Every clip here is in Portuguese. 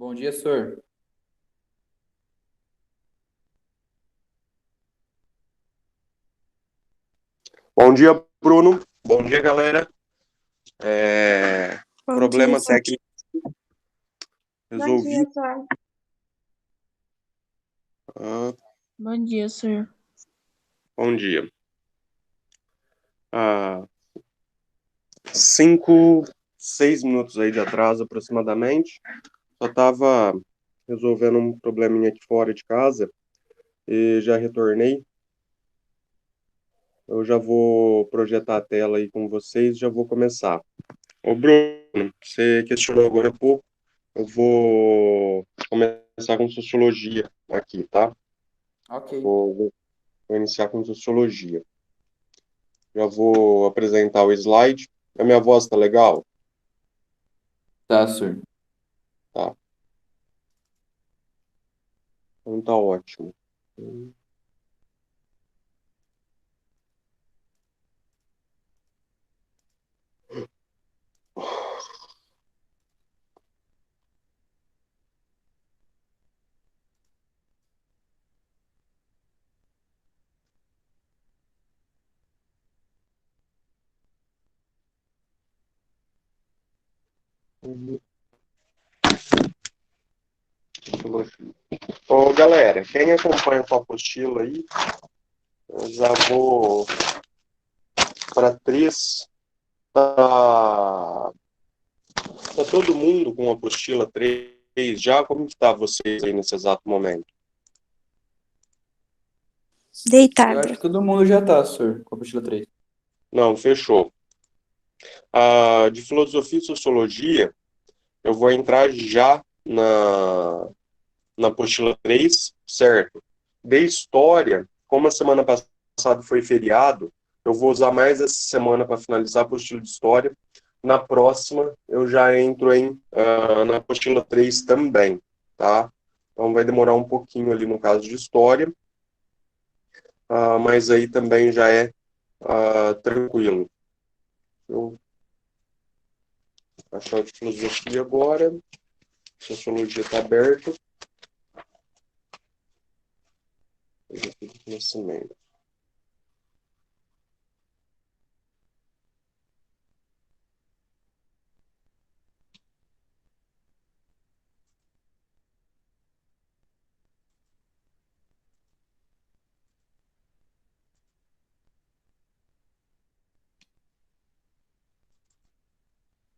Bom dia, senhor. Bom dia, Bruno. Bom dia, galera. Bom dia, Problema senhor. técnico Bom dia, resolvido. senhor. Ah, Bom dia, senhor. bom dia. Ah, 5, 6 minutos aí de atraso aproximadamente. Só estava resolvendo um probleminha aqui fora de casa e já retornei. Eu já vou projetar a tela aí com vocês, já vou começar. Ô, Bruno, você questionou agora há pouco. Eu vou começar com sociologia aqui, tá? Ok. Vou iniciar com sociologia. Já vou apresentar o slide. A minha voz tá legal? Tá, senhor. Tá. Então tá ótimo. Ô, galera, quem acompanha com a apostila aí, eu já vou para 3. Tá todo mundo com a apostila 3 já? Como que tá vocês aí nesse exato momento? Eu Deitada. acho que todo mundo já tá, senhor, com a apostila 3. Não, fechou. De filosofia e sociologia, eu vou entrar já na apostila 3, certo? De história, como a semana passada foi feriado, eu vou usar mais essa semana para finalizar a apostila de história. Na próxima, eu já entro na apostila 3 também, tá? Então vai demorar um pouquinho ali no caso de história, mas aí também já é tranquilo. Eu achar de filosofia agora, sociologia está aberto, conhecimento.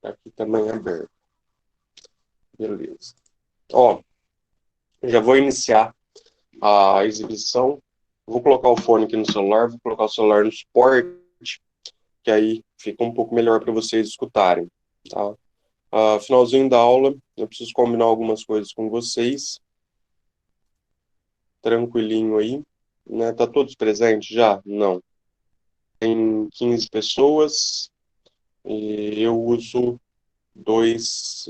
Aqui também é aberto. Beleza. Ó, já vou iniciar a exibição. Vou colocar o fone aqui no celular, vou colocar o celular no suporte, que aí fica um pouco melhor para vocês escutarem, tá? Finalzinho da aula, eu preciso combinar algumas coisas com vocês. Tranquilinho aí, né? Tá todos presentes já? Não. Tem 15 pessoas e eu uso dois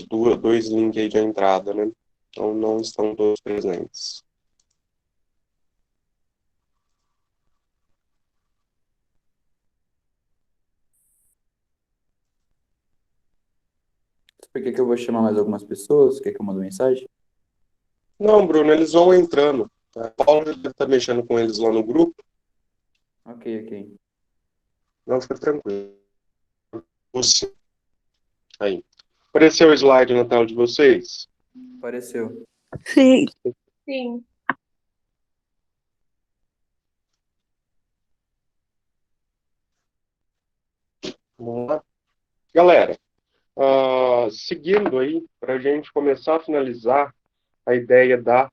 links aí de entrada, né? Então não estão todos presentes. Por que que eu vou chamar mais algumas pessoas? Quer que eu mande mensagem? Não, Bruno, eles vão entrando. A Paula já deve estar mexendo com eles lá no grupo. Ok, ok. Não, fica tranquilo. Você. Aí. Apareceu o slide na tela de vocês? Apareceu. Sim. Sim. Vamos lá. Galera, seguindo aí, para a gente começar a finalizar a ideia da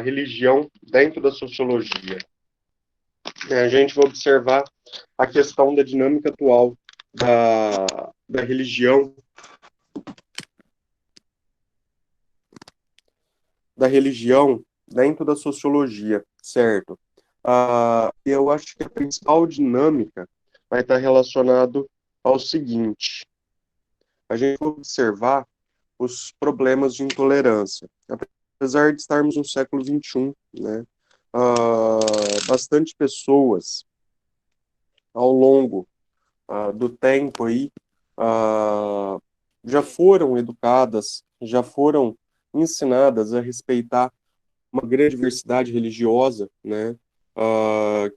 religião dentro da sociologia. A gente vai observar a questão da dinâmica atual da religião dentro da sociologia, certo? Eu acho que a principal dinâmica vai estar relacionado ao seguinte: a gente vai observar os problemas de intolerância. Apesar de estarmos no século XXI, né, bastante pessoas ao longo do tempo aí, já foram educadas, já foram ensinadas a respeitar uma grande diversidade religiosa, né,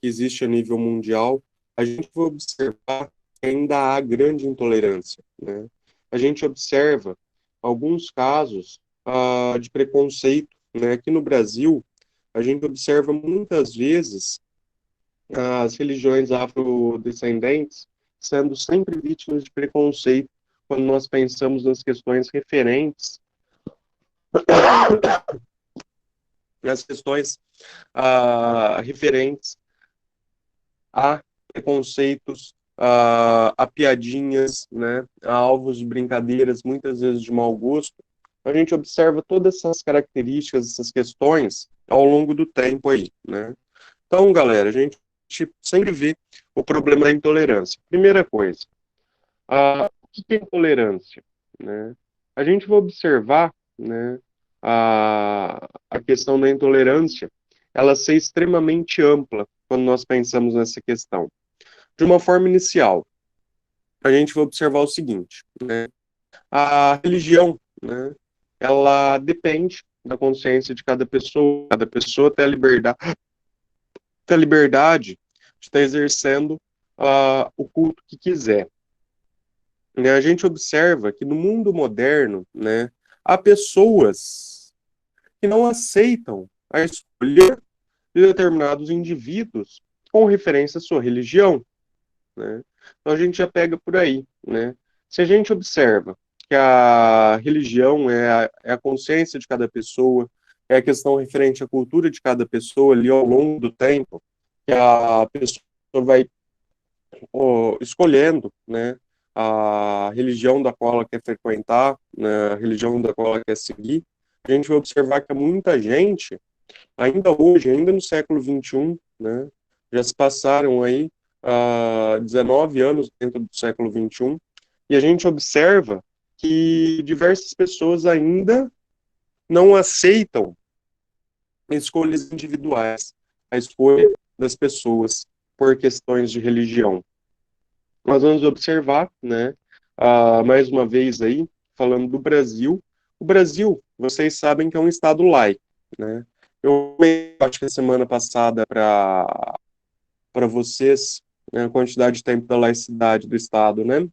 que existe a nível mundial, a gente vai observar que ainda há grande intolerância, né? A gente observa alguns casos de preconceito, né? Aqui no Brasil, a gente observa muitas vezes as religiões afrodescendentes sendo sempre vítimas de preconceito quando nós pensamos nas questões referentes nas questões referentes a preconceitos, a piadinhas, né, a alvos de brincadeiras, muitas vezes de mau gosto. A gente observa todas essas características, essas questões ao longo do tempo aí, né? Então, galera, a gente sempre vê o problema da intolerância. Primeira coisa, o que é intolerância? Né? A gente vai observar, né, a questão da intolerância, ela ser extremamente ampla quando nós pensamos nessa questão. De uma forma inicial, a gente vai observar o seguinte, né? A religião, né, ela depende da consciência de cada pessoa tem a liberdade de estar exercendo o culto que quiser. Né? A gente observa que no mundo moderno, né, há pessoas que não aceitam a escolha de determinados indivíduos com referência à sua religião, né? Então a gente já pega por aí, né? Se a gente observa que a religião é a consciência de cada pessoa, é a questão referente à cultura de cada pessoa ali ao longo do tempo, que a pessoa vai escolhendo, né, a religião da qual ela quer frequentar, né, a religião da qual ela quer seguir, a gente vai observar que há muita gente, ainda hoje, ainda no século XXI, né, já se passaram aí 19 anos dentro do século XXI, e a gente observa que diversas pessoas ainda não aceitam escolhas individuais, a escolha das pessoas por questões de religião. Nós vamos observar, né, mais uma vez aí, falando do Brasil. O Brasil, vocês sabem que é um estado laico, né? Eu acho que a semana passada para vocês, né, a quantidade de tempo da laicidade do estado, né?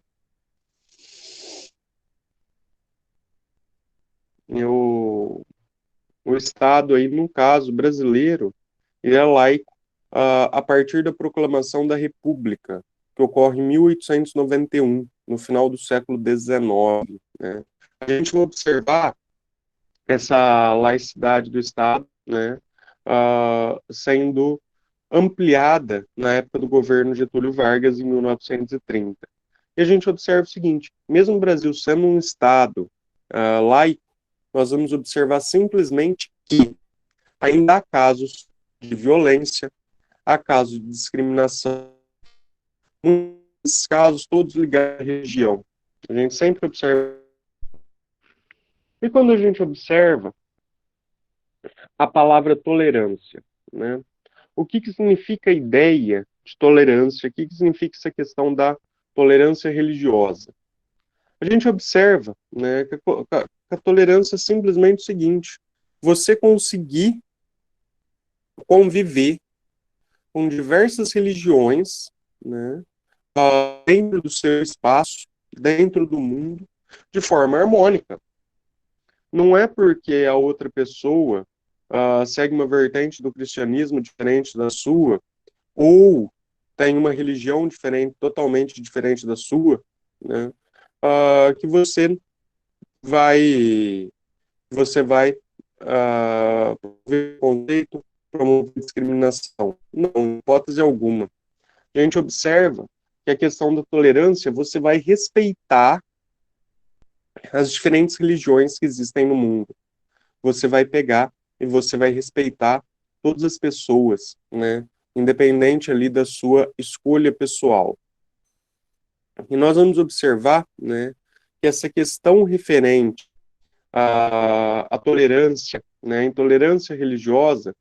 O estado aí, no caso brasileiro, ele é laico a partir da proclamação da República, que ocorre em 1891, no final do século XIX, né? A gente vai observar essa laicidade do Estado, né, sendo ampliada na época do governo Getúlio Vargas, em 1930. E a gente observa o seguinte, mesmo o Brasil sendo um Estado laico, nós vamos observar simplesmente que ainda há casos de violência, há casos de discriminação, muitos casos todos ligados à religião. A gente sempre observa. E quando a gente observa a palavra tolerância, né? O que significa a ideia de tolerância? O que significa essa questão da tolerância religiosa? A gente observa, né, que a tolerância é simplesmente o seguinte: você conseguir conviver com diversas religiões, né, dentro do seu espaço, dentro do mundo, de forma harmônica. Não é porque a outra pessoa segue uma vertente do cristianismo diferente da sua, ou tem uma religião diferente, totalmente diferente da sua, né, que você vai promover conceito, promover discriminação. Não, em hipótese alguma. A gente observa que a questão da tolerância, você vai respeitar as diferentes religiões que existem no mundo. Você vai pegar e você vai respeitar todas as pessoas, né? Independente ali da sua escolha pessoal. E nós vamos observar, né, que essa questão referente à tolerância, né, à intolerância religiosa,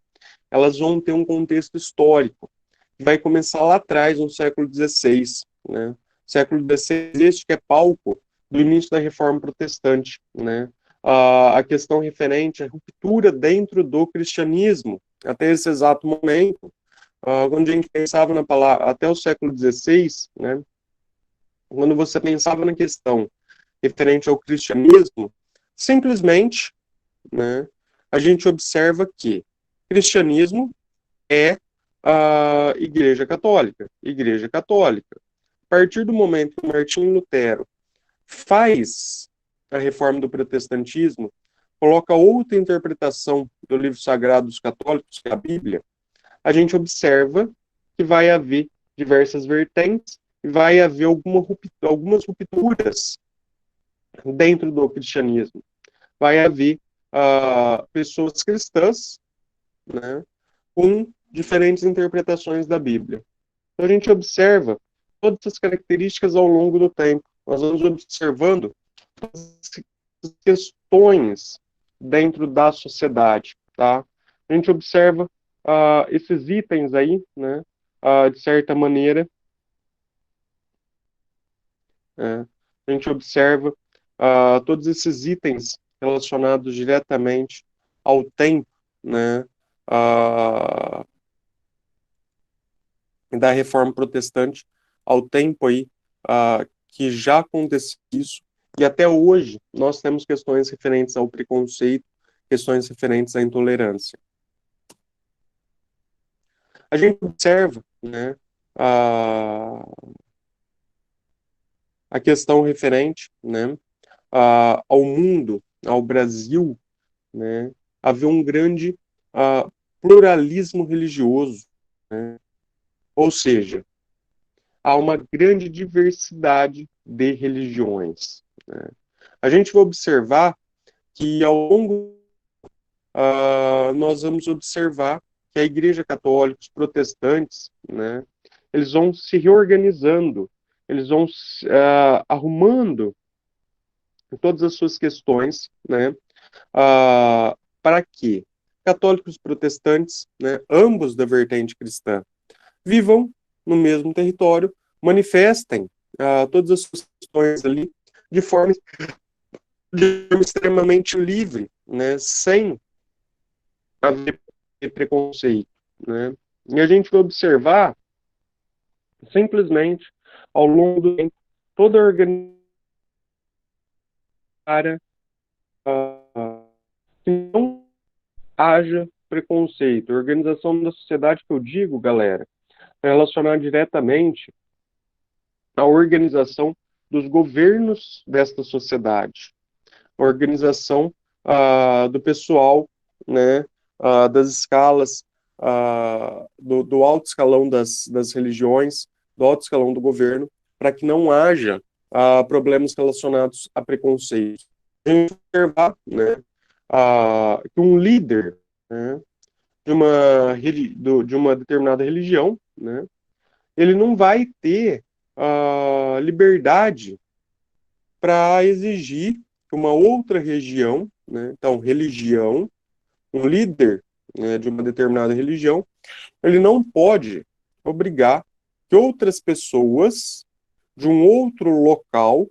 elas vão ter um contexto histórico, que vai começar lá atrás, no século XVI, né? Século XVI, este que é palco do início da Reforma Protestante, né? a questão referente à ruptura dentro do cristianismo, até esse exato momento, quando a gente pensava na palavra, até o século XVI, né, quando você pensava na questão referente ao cristianismo, simplesmente, né, a gente observa que cristianismo é a Igreja Católica. Igreja Católica. A partir do momento que Martinho Lutero faz a reforma do protestantismo, coloca outra interpretação do livro sagrado dos católicos, que é a Bíblia, a gente observa que vai haver diversas vertentes e vai haver algumas rupturas dentro do cristianismo. Vai haver pessoas cristãs, né, com diferentes interpretações da Bíblia. Então a gente observa todas essas características ao longo do tempo. Nós vamos observando as questões dentro da sociedade, tá? A gente observa esses itens aí, né, de certa maneira, a gente observa todos esses itens relacionados diretamente ao tempo, né, da reforma protestante, ao tempo aí que já aconteceu isso, e até hoje nós temos questões referentes ao preconceito, questões referentes à intolerância. A gente observa, né, a questão referente, né, ao mundo, ao Brasil, né, haver um grande pluralismo religioso, né, ou seja, há uma grande diversidade de religiões, né. A gente vai observar que ao longo nós vamos observar que a Igreja Católica, os protestantes, né, eles vão se reorganizando, eles vão arrumando todas as suas questões, né, para que católicos e protestantes, né, ambos da vertente cristã, vivam no mesmo território, manifestem todas as suas questões ali de forma extremamente livre, né, sem haver preconceito, né? E a gente vai observar simplesmente ao longo do tempo toda a organização que não haja preconceito. A organização da sociedade que eu digo, galera, é relacionada diretamente à organização dos governos desta sociedade, a organização do pessoal, né, das escalas, do alto escalão das religiões, do alto escalão do governo, para que não haja problemas relacionados a preconceito. A gente observar, né, que um líder, né, de uma determinada religião, né, ele não vai ter liberdade para exigir que uma outra região, né, então religião, um líder, né, de uma determinada religião, ele não pode obrigar que outras pessoas de um outro local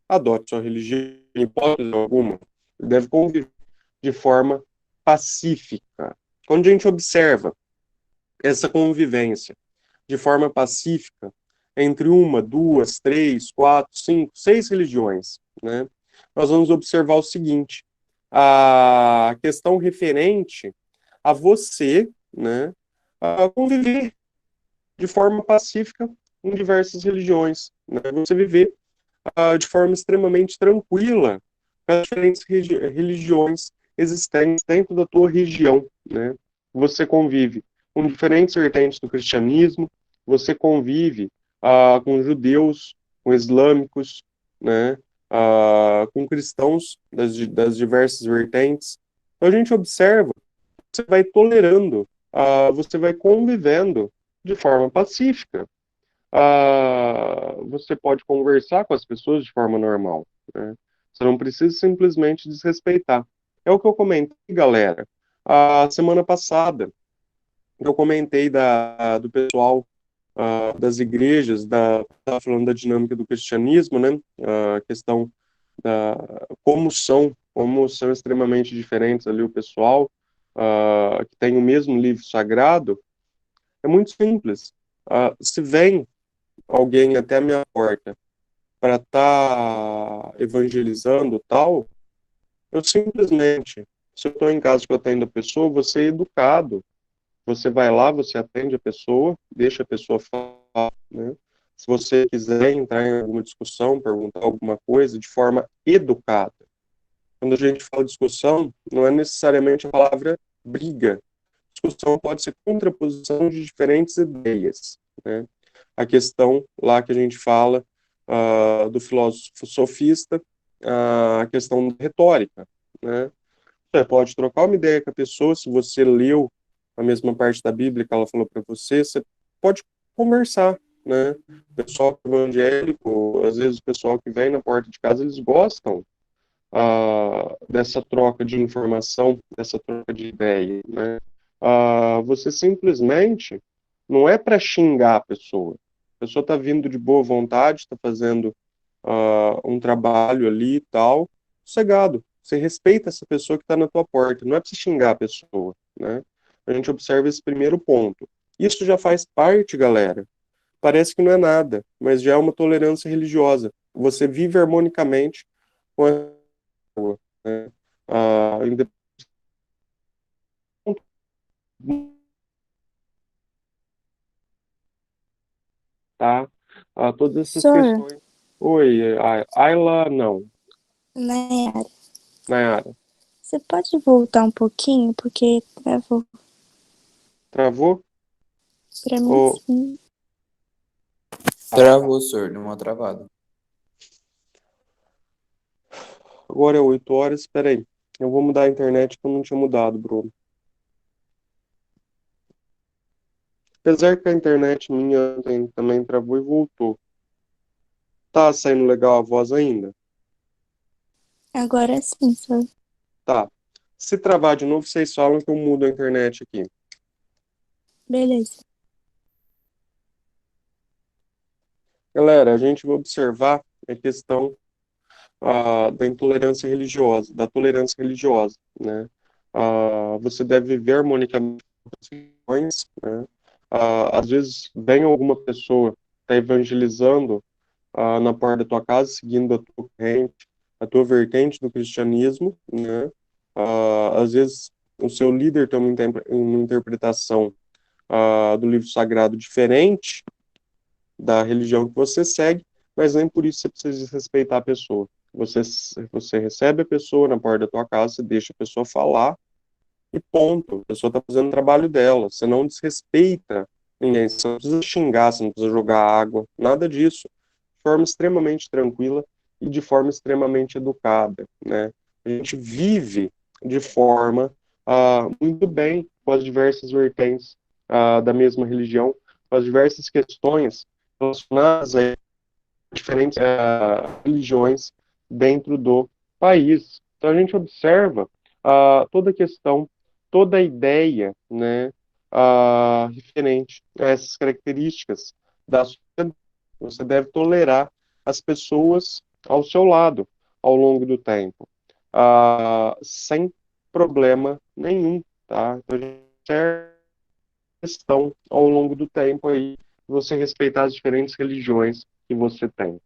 adotem sua religião, em hipótese alguma. Ele deve conviver de forma pacífica. Quando a gente observa essa convivência de forma pacífica entre uma, duas, três, quatro, cinco, seis religiões, né, nós vamos observar o seguinte: a questão referente a você, né, a conviver de forma pacífica em diversas religiões, né, você viver de forma extremamente tranquila com as diferentes religiões existentes dentro da tua região, né? Você convive com diferentes vertentes do cristianismo, você convive com judeus, com islâmicos, né? Com cristãos das diversas vertentes. Então a gente observa, você vai tolerando, você vai convivendo de forma pacífica. Você pode conversar com as pessoas de forma normal, né? Você não precisa simplesmente desrespeitar. É o que eu comentei, galera. A semana passada, eu comentei do pessoal das igrejas, falando da dinâmica do cristianismo, né? A questão da como são como são extremamente diferentes ali o pessoal que tem o mesmo livro sagrado, é muito simples. Se vem alguém até a minha porta para estar evangelizando tal, eu simplesmente, se eu estou em casa que eu atendo a pessoa, você é educado. Você vai lá, você atende a pessoa, deixa a pessoa falar, né? Se você quiser entrar em alguma discussão, perguntar alguma coisa de forma educada. Quando a gente fala discussão, não é necessariamente a palavra briga. Discussão pode ser contraposição de diferentes ideias, né? A questão lá que a gente fala do filósofo sofista, a questão da retórica, né? Você pode trocar uma ideia com a pessoa, se você leu a mesma parte da Bíblia que ela falou para você, você pode conversar, né? O pessoal evangélico, às vezes o pessoal que vem na porta de casa, eles gostam dessa troca de informação, dessa troca de ideia, né? Você simplesmente não é para xingar a pessoa. A pessoa está vindo de boa vontade, está fazendo um trabalho ali e tal, sossegado. Você respeita essa pessoa que está na tua porta. Não é para você xingar a pessoa, né? A gente observa esse primeiro ponto. Isso já faz parte, galera. Parece que não é nada, mas já é uma tolerância religiosa. Você vive harmonicamente com a pessoa, né? Independente, tá? Todas essas Sor, questões. Oi, Ayla, não. Nayara, Nayara, você pode voltar um pouquinho? Porque travou travou? pra mim Ou sim. Travou, senhor. Deu uma travada. agora é 8 horas? Espera aí. Eu vou mudar a internet que eu não tinha mudado, Bruno. Apesar que a internet minha ontem também travou e voltou. Tá saindo legal a voz ainda? Agora sim, sor. Tá. Se travar de novo, vocês falam que eu mudo a internet aqui. Beleza. Galera, a gente vai observar a questão da intolerância religiosa, da tolerância religiosa, né? Você deve viver harmonicamente com as religiões, né? Às vezes vem alguma pessoa está evangelizando na porta da tua casa, seguindo a tua corrente, a tua vertente do cristianismo, né? Às vezes o seu líder tem uma interpretação do livro sagrado diferente da religião que você segue, mas nem por isso você precisa respeitar a pessoa. Você recebe a pessoa na porta da tua casa, você deixa a pessoa falar e ponto. A pessoa está fazendo o trabalho dela. Você não desrespeita ninguém. Você não precisa xingar, você não precisa jogar água, nada disso. De forma extremamente tranquila e de forma extremamente educada, né? A gente vive de forma muito bem com as diversas vertentes da mesma religião, com as diversas questões relacionadas a diferentes religiões dentro do país. Então a gente observa toda a questão, toda a ideia, né, referente a essas características da sociedade. Você deve tolerar as pessoas ao seu lado ao longo do tempo, sem problema nenhum, tá? Então, a gente observa a questão ao longo do tempo aí, você respeitar as diferentes religiões que você tem.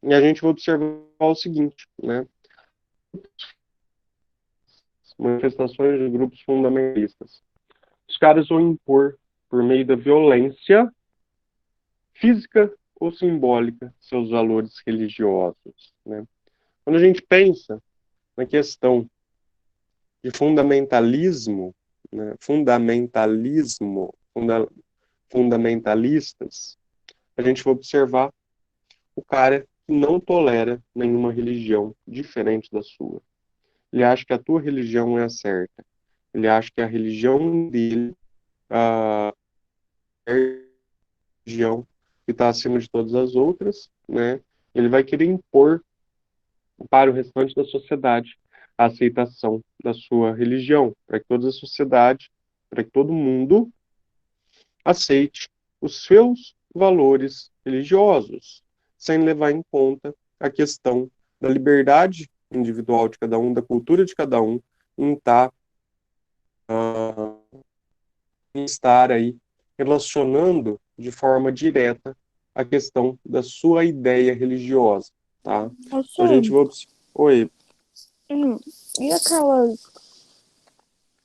E a gente vai observar o seguinte, né? Manifestações de grupos fundamentalistas. Os caras vão impor, por meio da violência física ou simbólica, seus valores religiosos, né? Quando a gente pensa na questão de fundamentalismo, né? Fundamentalistas, a gente vai observar o cara que não tolera nenhuma religião diferente da sua. Ele acha que a tua religião é a certa. Ele acha que a religião dele é a religião que está acima de todas as outras, né? Ele vai querer impor para o restante da sociedade a aceitação da sua religião, para que toda a sociedade, para que todo mundo aceite valores religiosos, sem levar em conta a questão da liberdade individual de cada um, da cultura de cada um, em estar aí relacionando de forma direta a questão da sua ideia religiosa, tá? Ô, Então, a gente senhor, vai... Oi, e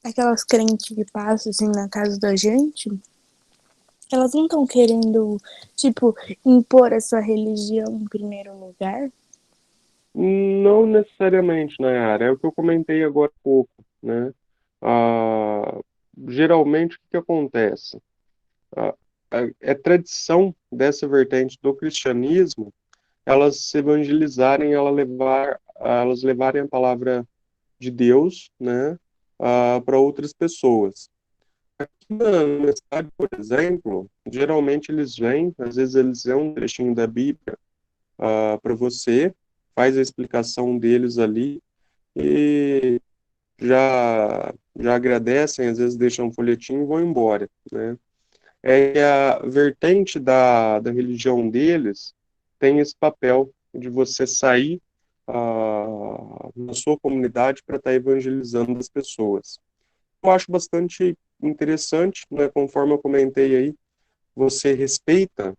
aquelas crentes que passam assim na casa da gente? Elas não estão querendo, tipo, impor a sua religião em primeiro lugar? não necessariamente, Nayara, é o que eu comentei agora há pouco, né? Ah, geralmente, o que acontece? Ah, é tradição dessa vertente do cristianismo elas se evangelizarem, elas levarem a palavra de Deus, né, para outras pessoas. Aqui na cidade, por exemplo, geralmente eles vêm, às vezes eles dão um trechinho da Bíblia para você, faz a explicação deles ali e já agradecem, às vezes deixam um folhetinho e vão embora, né? É que a vertente da religião deles tem esse papel de você sair na sua comunidade para estar evangelizando as pessoas. Eu acho bastante interessante, né, conforme eu comentei aí, você respeita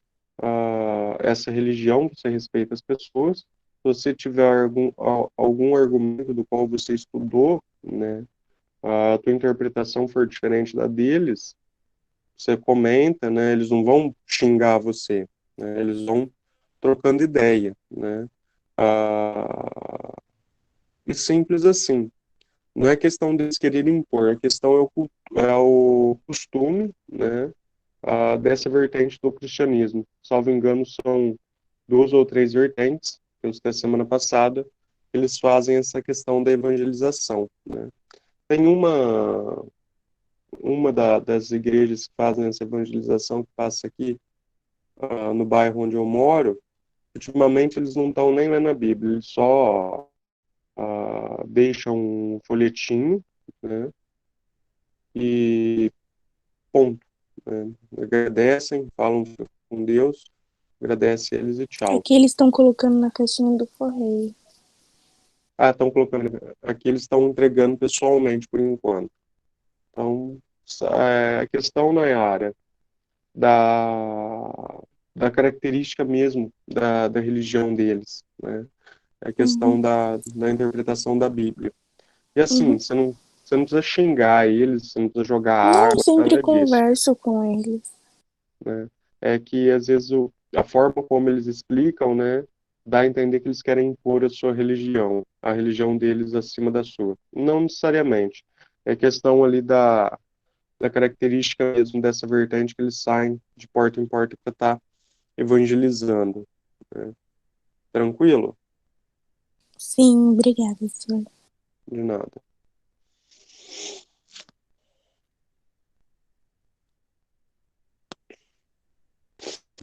essa religião, você respeita as pessoas. Se você tiver algum argumento do qual você estudou, né, a tua interpretação for diferente da deles, você comenta, né, eles não vão xingar você, né, eles vão trocando ideia, né, e simples assim. Não é questão deles quererem impor, a questão é o costume, né, dessa vertente do cristianismo. Salvo engano, são duas ou três vertentes, que eu citei semana passada, eles fazem essa questão da evangelização, né. Tem das igrejas que fazem essa evangelização que passa aqui no bairro onde eu moro, ultimamente eles não estão nem lendo a Bíblia, eles só deixam um folhetinho, né, e ponto, né, agradecem, falam com Deus, agradece eles e tchau. Aqui eles estão colocando na caixinha do correio. Estão colocando, aqui eles estão entregando pessoalmente por enquanto. Então, a questão, Nayara, da característica mesmo da religião deles, né? É a questão Uhum. da interpretação da Bíblia. E assim, Uhum. você não precisa xingar eles, você não precisa jogar Não, eu água, sempre nada disso, converso com eles. né? É que às vezes a forma como eles explicam, né, dá a entender que eles querem impor a sua religião, a religião deles acima da sua. Não necessariamente. É questão ali da característica mesmo dessa vertente que eles saem de porta em porta para estar evangelizando, né? Tranquilo? Sim, obrigada, senhor. De nada.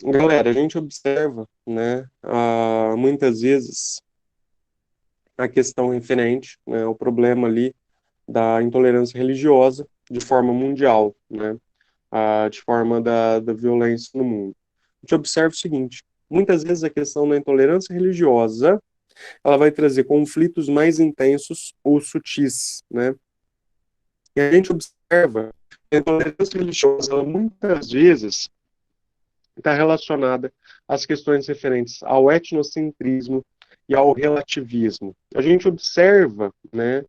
Galera, a gente observa, né, muitas vezes a questão referente, né, o problema ali da intolerância religiosa de forma mundial, né, de forma da violência no mundo. A gente observa o seguinte, muitas vezes a questão da intolerância religiosa, ela vai trazer conflitos mais intensos ou sutis, né, e a gente observa que a intolerância religiosa, ela muitas vezes está relacionada às questões referentes ao etnocentrismo e ao relativismo. A gente observa, né,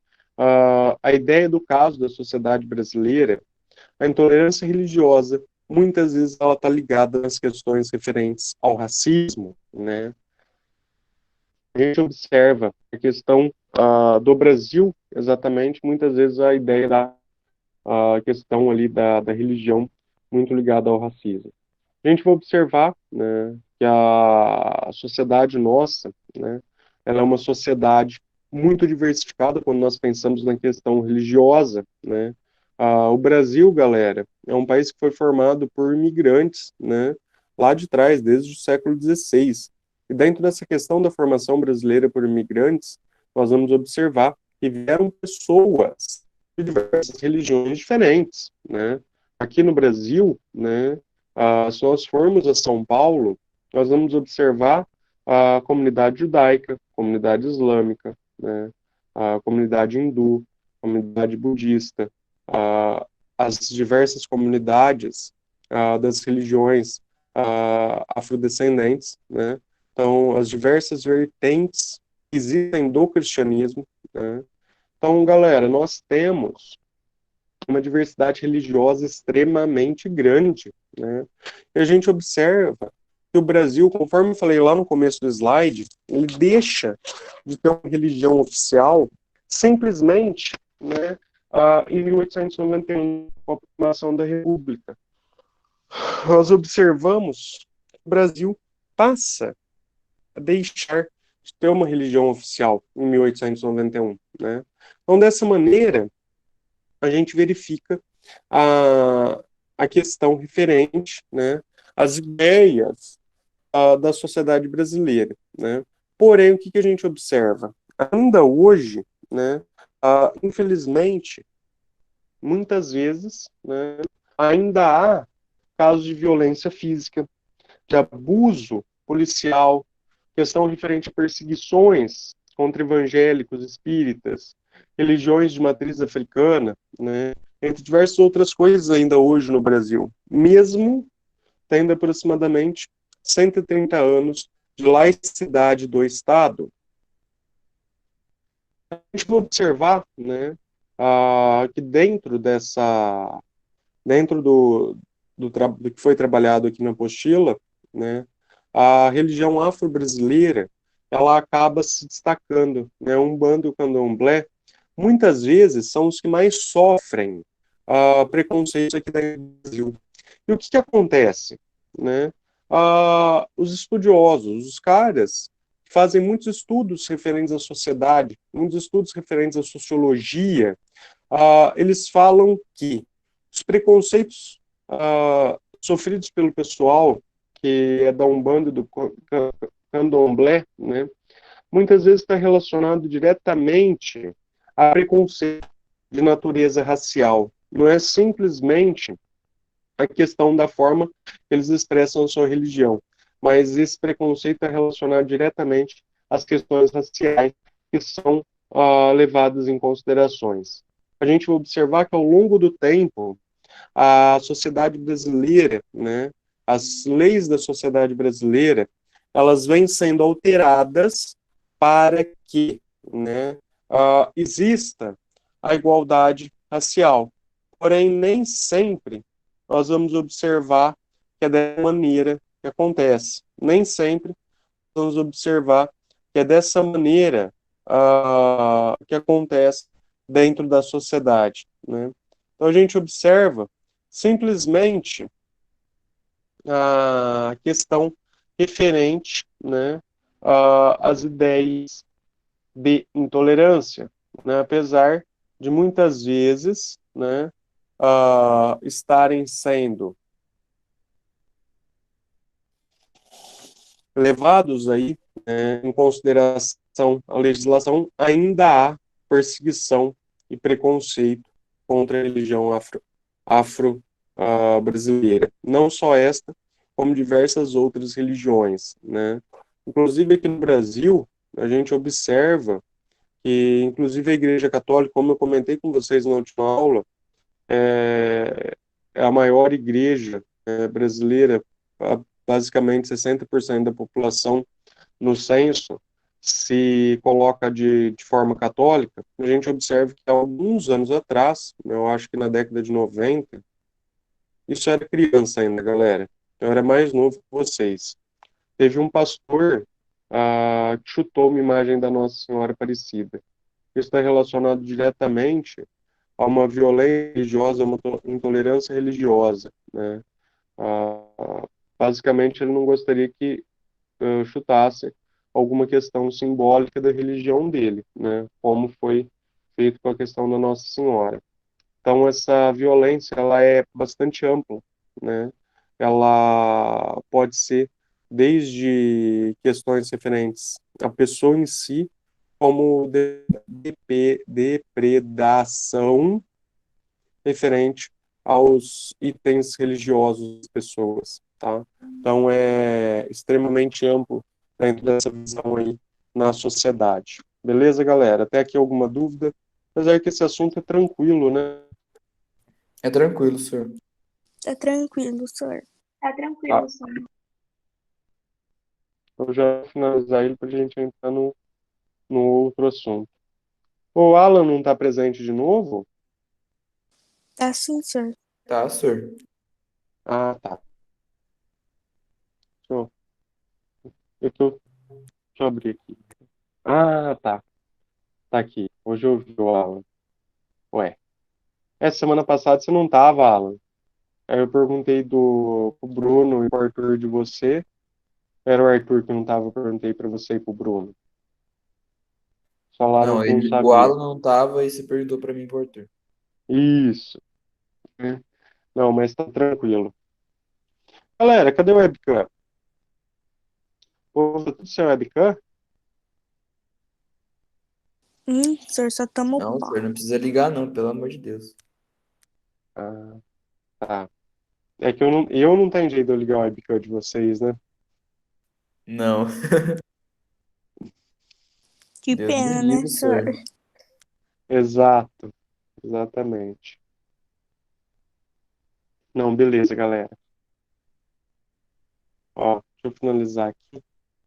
a ideia do caso da sociedade brasileira, a intolerância religiosa, muitas vezes ela está ligada nas questões referentes ao racismo, né? A gente observa a questão do Brasil, exatamente, muitas vezes a ideia da questão ali da religião muito ligada ao racismo. A gente vai observar, né, que a sociedade nossa, né, ela é uma sociedade muito diversificada quando nós pensamos na questão religiosa, né. O Brasil, galera, é um país que foi formado por imigrantes, né, lá de trás, desde o século XVI. E dentro dessa questão da formação brasileira por imigrantes, nós vamos observar que vieram pessoas de diversas religiões diferentes, né. Aqui no Brasil, né, Se nós formos a São Paulo, nós vamos observar a comunidade judaica, comunidade islâmica, né, a comunidade hindu, comunidade budista, as diversas comunidades das religiões afrodescendentes, né? Então, as diversas vertentes que existem do cristianismo, né? Então, galera, nós temos uma diversidade religiosa extremamente grande, né? E a gente observa que o Brasil, conforme eu falei lá no começo do slide, ele deixa de ter uma religião oficial simplesmente, né, em 1891, com a proclamação da República. Nós observamos que o Brasil passa a deixar de ter uma religião oficial em 1891, né? Então, dessa maneira, a gente verifica a questão referente, né, às ideias da sociedade brasileira, né? Porém, o que a gente observa? Ainda hoje, né, infelizmente, muitas vezes, né, ainda há casos de violência física, de abuso policial, questão referente a perseguições contra evangélicos, espíritas, religiões de matriz africana, né, entre diversas outras coisas ainda hoje no Brasil, mesmo tendo aproximadamente 130 anos de laicidade do Estado. A gente vai observar, né, que dentro do que foi trabalhado aqui na apostila, né, a religião afro-brasileira, ela acaba se destacando, né, Umbanda e o Candomblé, muitas vezes são os que mais sofrem preconceitos aqui no Brasil. E o que acontece, né? Os estudiosos, os caras que fazem muitos estudos referentes à sociedade, muitos estudos referentes à sociologia, eles falam que os preconceitos sofridos pelo pessoal que é da Umbanda e do Candomblé, né, muitas vezes está relacionado diretamente a preconceito de natureza racial. Não é simplesmente a questão da forma que eles expressam a sua religião, mas esse preconceito é relacionado diretamente às questões raciais que são levadas em considerações. A gente vai observar que ao longo do tempo, a sociedade brasileira, né, as leis da sociedade brasileira, elas vêm sendo alteradas para que, né, exista a igualdade racial. Porém, nem sempre nós vamos observar que é dessa maneira que acontece. Nem sempre vamos observar que é dessa maneira que acontece dentro da sociedade, né? Então a gente observa simplesmente a questão referente, né, às ideias de intolerância, né, apesar de muitas vezes, né, estarem sendo levados aí, em consideração a legislação, ainda há perseguição e preconceito contra a religião afro-brasileira. Não só esta, como diversas outras religiões, né? Inclusive aqui no Brasil, a gente observa que, inclusive a Igreja Católica, como eu comentei com vocês na última aula, é a maior igreja brasileira, basicamente 60% da população no censo se coloca de forma católica. A gente observa que há alguns anos atrás, eu acho que na década de 90, isso era criança ainda, galera, eu era mais novo que vocês. Teve um pastor que chutou uma imagem da Nossa Senhora Aparecida. Isso está relacionado diretamente a uma violência religiosa, a uma intolerância religiosa, né? Basicamente, ele não gostaria que chutasse alguma questão simbólica da religião dele, né? Como foi feito com a questão da Nossa Senhora. Então, essa violência, ela é bastante ampla, né? Ela pode ser desde questões referentes à pessoa em si, como depredação referente aos itens religiosos das pessoas, tá? Então é extremamente amplo dentro dessa visão aí na sociedade. Beleza, galera? Até aqui alguma dúvida? Apesar que esse assunto é tranquilo, né? É tranquilo, senhor. Tá tranquilo, senhor. Tá tranquilo, senhor. Eu já vou finalizar ele para a gente entrar no outro assunto. O Alan não está presente de novo? Tá sim, senhor. Tá, senhor. Ah, tá. Deixa deixa eu abrir aqui. Ah, tá. Tá aqui. Hoje eu vi o Alan. Ué. Essa semana passada você não tava, Alan. Aí eu perguntei pro Bruno e pro Arthur de você. Era o Arthur que não tava, eu perguntei pra você e pro Bruno. Falaram Não, que não o sabia. Alan não tava e você perguntou pra mim, pro Arthur. Isso. Né? Não, mas tá tranquilo. Galera, cadê o webcam? Pô, tá tudo sem webcam? Senhor, só toma o Não, pau. senhor, não precisa ligar, não, pelo amor de Deus. Ah, tá. É que eu não tenho jeito de eu ligar o webcam de vocês, né? Não, Que Deus me pena, né, livre, senhor? senhor. Exato. Exatamente. Não, beleza, galera. Ó, deixa eu finalizar aqui.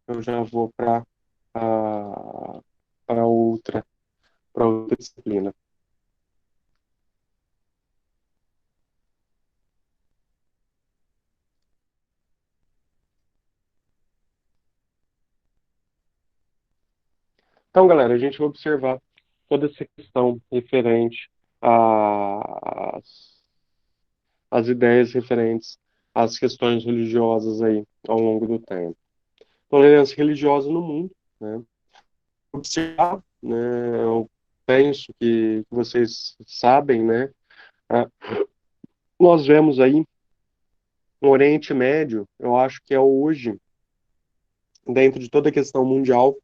Eu já vou para outra disciplina. Então, galera, a gente vai observar toda essa questão referente às, às ideias referentes às questões religiosas aí ao longo do tempo. Tolerância religiosa no mundo, né? Observar, né? Eu penso que vocês sabem, né? Ah, nós vemos aí no Oriente Médio, eu acho que é hoje, dentro de toda a questão mundial,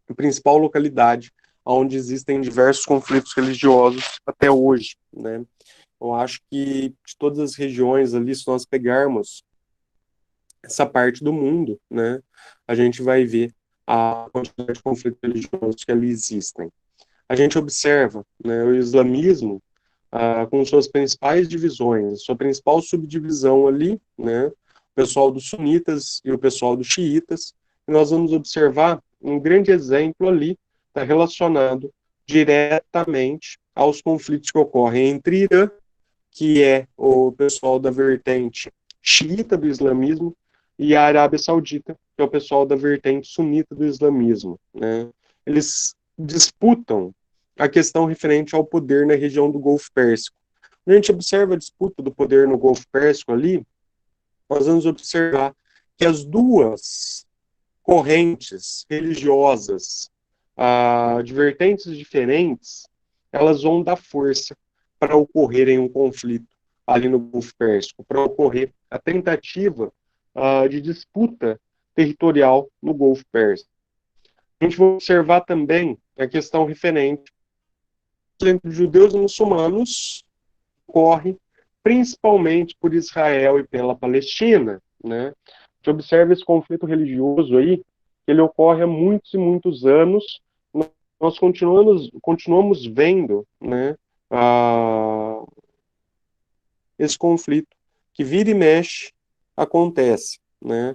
a principal localidade onde existem diversos conflitos religiosos até hoje, né? Eu acho que de todas as regiões ali, se nós pegarmos essa parte do mundo, né, a gente vai ver a quantidade de conflitos religiosos que ali existem. A gente observa, né, o islamismo com suas principais divisões, sua principal subdivisão ali, né, o pessoal dos sunitas e o pessoal dos xiitas, e nós vamos observar um grande exemplo ali, está relacionado diretamente aos conflitos que ocorrem entre Irã, que é o pessoal da vertente xiita do islamismo, e a Arábia Saudita, que é o pessoal da vertente sunita do islamismo, né? Eles disputam a questão referente ao poder na região do Golfo Pérsico. Quando a gente observa a disputa do poder no Golfo Pérsico ali, nós vamos observar que as duas correntes religiosas de vertentes diferentes, elas vão dar força para ocorrerem um conflito ali no Golfo Pérsico, para ocorrer a tentativa de disputa territorial no Golfo Pérsico. A gente vai observar também a questão referente entre judeus e muçulmanos, ocorre principalmente por Israel e pela Palestina, né? A gente observa esse conflito religioso aí, que ele ocorre há muitos e muitos anos. Nós continuamos vendo, né, esse conflito que vira e mexe acontece, né?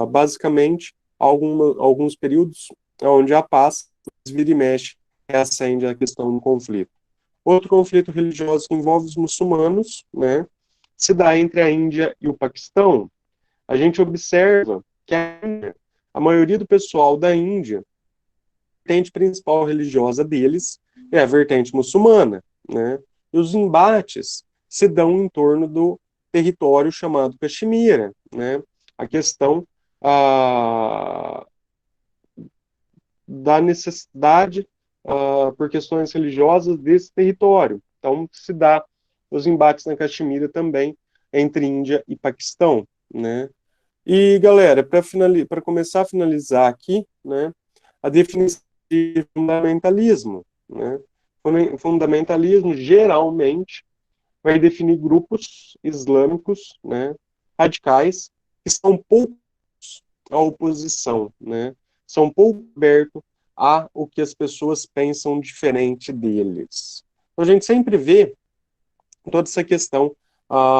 Basicamente, alguns períodos onde a paz vira e mexe reacende a questão do conflito. Outro conflito religioso que envolve os muçulmanos, né, se dá entre a Índia e o Paquistão. A gente observa que a maioria do pessoal da Índia, a vertente principal religiosa deles é a vertente muçulmana, né? E os embates se dão em torno do território chamado Caxemira, né? A questão da necessidade por questões religiosas desse território. Então, se dá os embates na Caxemira também entre Índia e Paquistão, né? E, galera, para começar a finalizar aqui, né, a definição de fundamentalismo, né? Fundamentalismo, geralmente, vai definir grupos islâmicos, né, radicais, que são poucos à oposição, né, são pouco abertos a o que as pessoas pensam diferente deles. Então, a gente sempre vê toda essa questão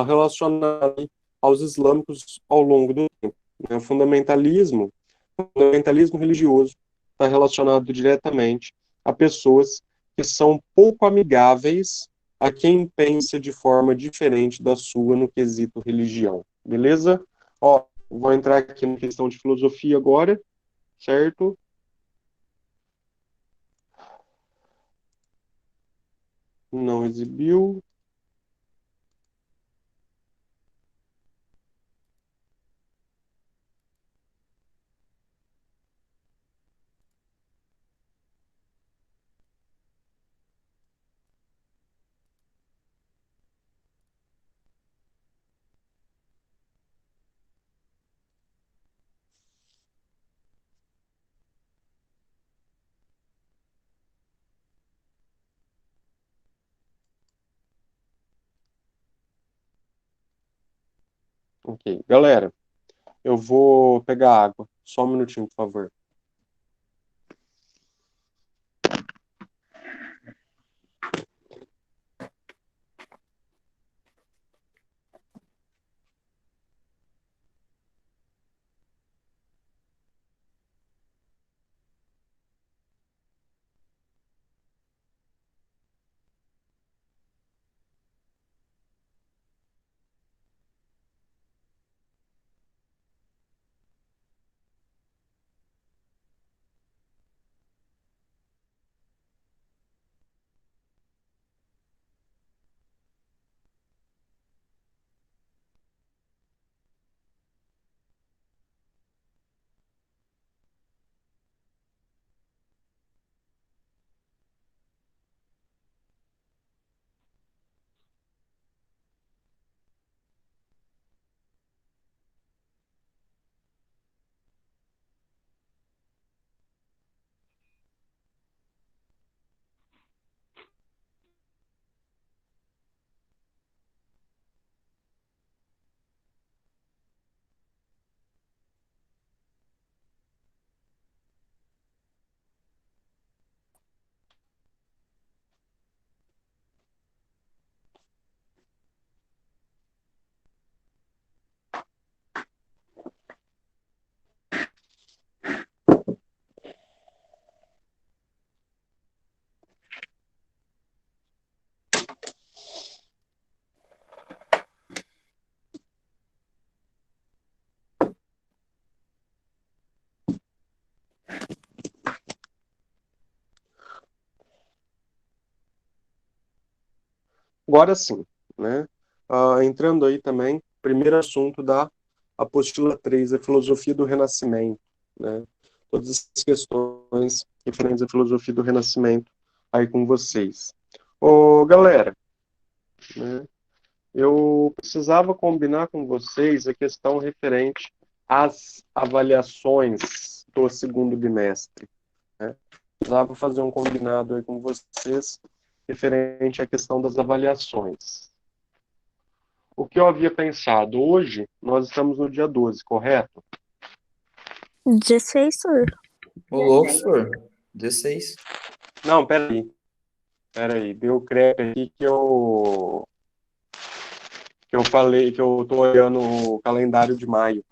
relacionada aos islâmicos ao longo do tempo, né? O fundamentalismo religioso está relacionado diretamente a pessoas que são pouco amigáveis a quem pensa de forma diferente da sua no quesito religião. Beleza? Ó, vou entrar aqui na questão de filosofia agora, certo? Não exibiu. Ok. Galera, eu vou pegar água. Só um minutinho, por favor. Agora sim, né? Entrando aí também, primeiro assunto da apostila 3, a filosofia do Renascimento, né? Todas as questões referentes à filosofia do Renascimento aí com vocês. Ô, galera, né? Eu precisava combinar com vocês a questão referente às avaliações do segundo bimestre, né? Precisava fazer um combinado aí com vocês referente à questão das avaliações. O que eu havia pensado, hoje nós estamos no dia 12, correto? 16, senhor. Ô, louco, senhor. 16. Não, peraí, deu crepe aqui que eu falei, que eu tô olhando o calendário de maio.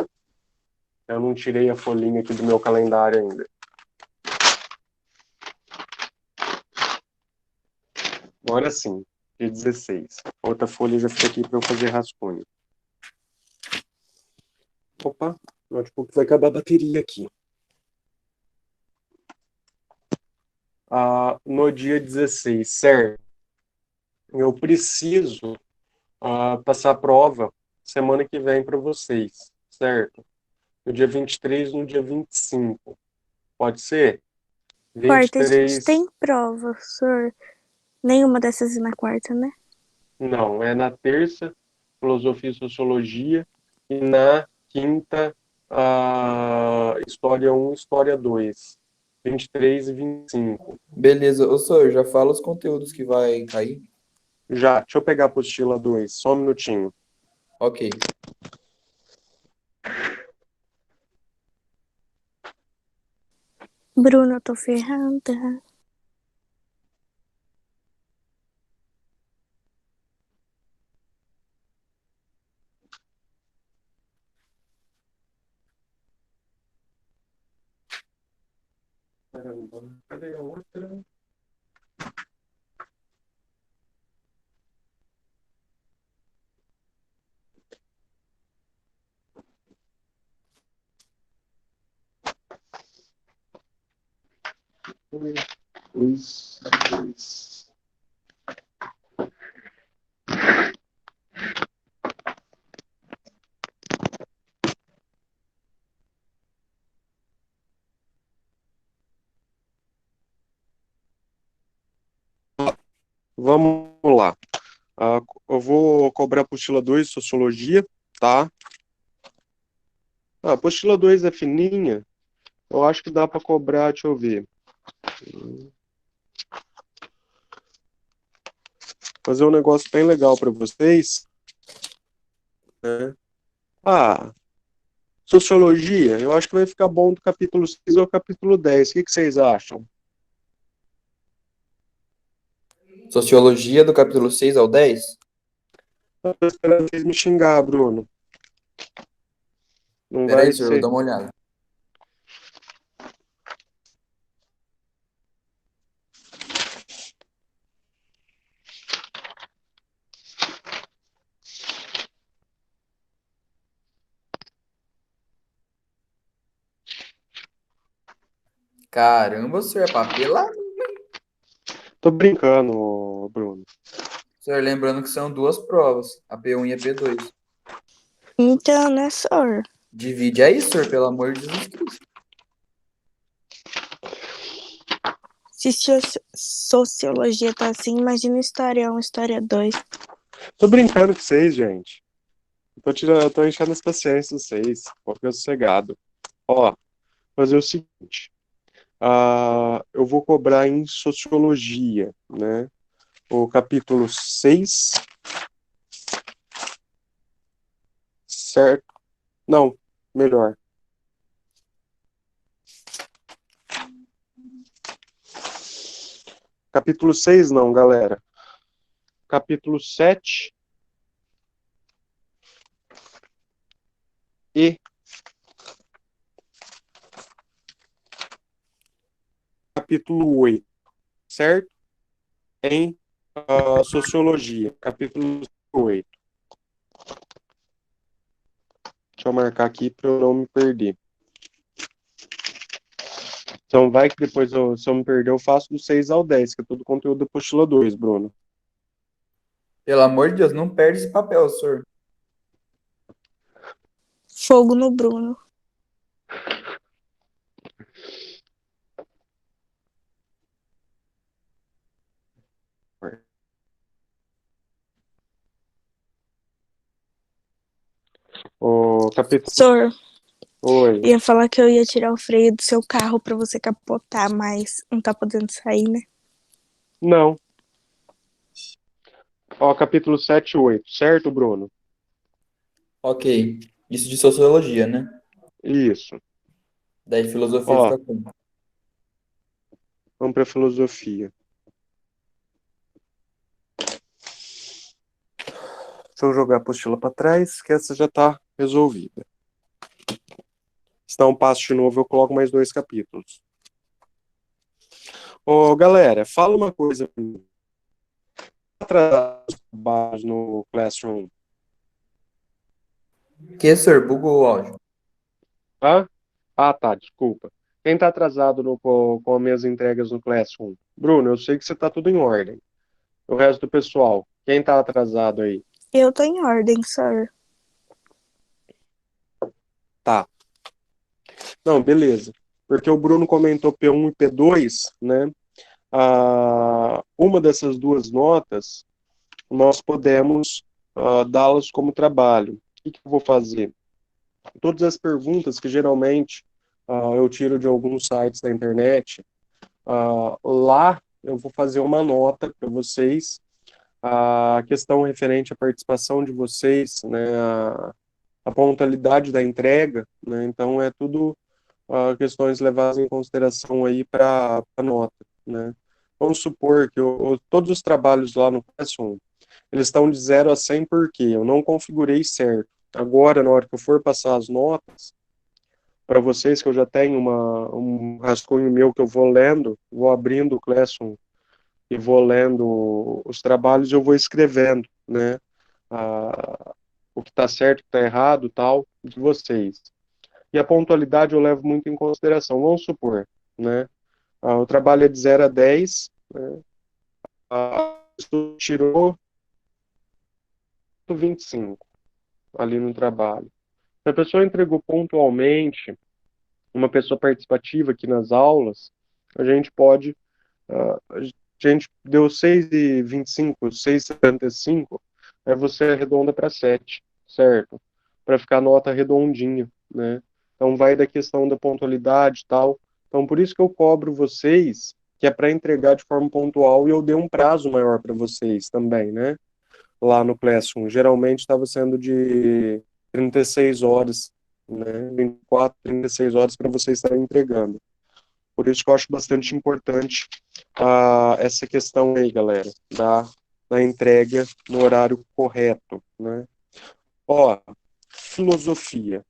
Eu não tirei a folhinha aqui do meu calendário ainda. Agora sim, dia 16. Outra folha já fica aqui para eu fazer rascunho. Opa, o notebook vai acabar a bateria aqui. No dia 16, certo? Eu preciso passar a prova semana que vem para vocês, certo? No dia 23, no dia 25. Pode ser? Quarta, a gente 23. tem prova, senhor. Nenhuma dessas é na quarta, né? Não, é na terça, filosofia e sociologia, e na quinta, história 1, história 2. 23 e 25. Beleza. Ô, senhor, já fala os conteúdos que vai cair. Já, deixa eu pegar a apostila 2, só um minutinho. Ok. Bruno, eu tô ferrada. Caramba, cadê a outra? Luiz. Vamos lá. Eu vou cobrar a apostila 2, Sociologia, tá? A apostila 2 é fininha. Eu acho que dá para cobrar, deixa eu ver. Fazer um negócio bem legal para vocês, né? Sociologia, eu acho que vai ficar bom do capítulo 6 ao capítulo 10. O que vocês acham? Sociologia do capítulo 6 ao 10? Eu tô esperando vocês me xingar, Bruno. Não Pera aí, vai senhor, vou ser. dar uma olhada. Caramba, senhor, é papelado. Tô brincando, Bruno. Senhor, lembrando que são duas provas, a P1 e a P2. Então, né, senhor? Divide aí, senhor, pelo amor de Jesus Cristo. Se sociologia tá assim, imagina história 1, história 2. Tô brincando com vocês, gente. Tô enchendo as paciências de vocês. Vou ficar sossegado. Ó, fazer o seguinte. Eu vou cobrar em Sociologia, né? O capítulo 6, certo? Não, melhor. Capítulo 6 não, galera. Capítulo 7 e capítulo 8, certo? Em Sociologia, capítulo 8. Deixa eu marcar aqui para eu não me perder. Então vai que depois, se eu me perder, eu faço do 6 ao 10, que é todo o conteúdo da apostila 2, Bruno. Pelo amor de Deus, não perde esse papel, senhor. Fogo no Bruno. O capítulo... Senhor, Oi. ia falar que eu ia tirar o freio do seu carro pra você capotar, mas não tá podendo sair, né? Não. Ó, capítulo 7 e 8, certo, Bruno? Ok. Isso de sociologia, né? Isso. Daí filosofia Ó, fica como? vamos para filosofia. Deixa eu jogar a apostila para trás, que essa já está resolvida. Se dá um passo de novo, eu coloco mais 2 capítulos. Ô, galera, fala uma coisa pra mim. Atrás no Classroom. Que, senhor? Bugou o áudio. Hã? Tá, desculpa. Quem tá atrasado com as minhas entregas no Classroom? Bruno, eu sei que você tá tudo em ordem. O resto do pessoal, quem tá atrasado aí? Eu tô em ordem, senhor. Tá. Não, beleza. Porque o Bruno comentou P1 e P2, né? Uma dessas duas notas, nós podemos dá-las como trabalho. O que eu vou fazer? Todas as perguntas que geralmente eu tiro de alguns sites da internet, lá eu vou fazer uma nota para vocês a questão referente à participação de vocês, né, a pontualidade da entrega, né, então é tudo questões levadas em consideração aí para a nota, né. Vamos supor que todos os trabalhos lá no Classroom, eles estão de 0 a 100 porque eu não configurei certo. Agora, na hora que eu for passar as notas, para vocês que eu já tenho um rascunho meu que eu vou lendo, vou abrindo o Classroom e vou lendo os trabalhos, eu vou escrevendo, né, o que está certo, o que está errado, tal, de vocês. E a pontualidade eu levo muito em consideração. Vamos supor, né, o trabalho é de 0 a 10, né, a pessoa tirou 25 ali no trabalho. Se a pessoa entregou pontualmente, uma pessoa participativa aqui nas aulas, a gente pode, a gente deu 6,25, 6,75, aí você arredonda para 7, certo? Para ficar a nota redondinha, né? Então vai da questão da pontualidade e tal. Então por isso que eu cobro vocês, que é para entregar de forma pontual, e eu dei um prazo maior para vocês também, né? Lá no Classroom. Geralmente estava sendo de 36 horas, né? 24, 36 horas para vocês estarem entregando. Por isso que eu acho bastante importante essa questão aí, galera, da entrega no horário correto, né? Ó, filosofia.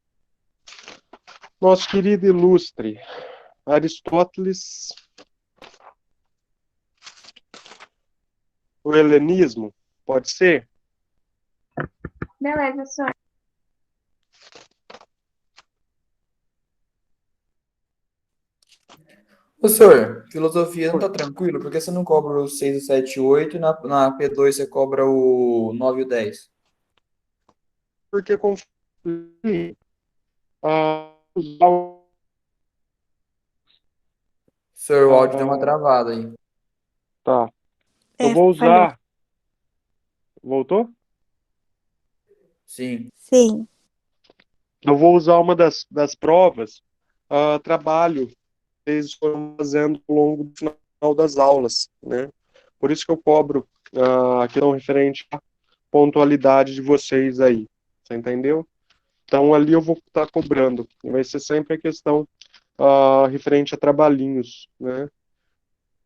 Nosso querido ilustre Aristóteles, o helenismo, pode ser? Beleza, senhor. Ô, senhor, filosofia não tá tranquilo? Por que você não cobra o 6, o 7 e o 8 e na P2 você cobra o 9 e o 10? Porque confundir usar Senhor, o áudio deu uma travada aí. tá. Eu É, vou falhou. usar. Voltou? Sim. Sim. Eu vou usar uma das provas, trabalho que vocês foram fazendo ao longo do final das aulas, né? Por isso que eu cobro a questão referente à pontualidade de vocês aí. Você entendeu? Então ali eu vou estar cobrando. E vai ser sempre a questão referente a trabalhinhos, né?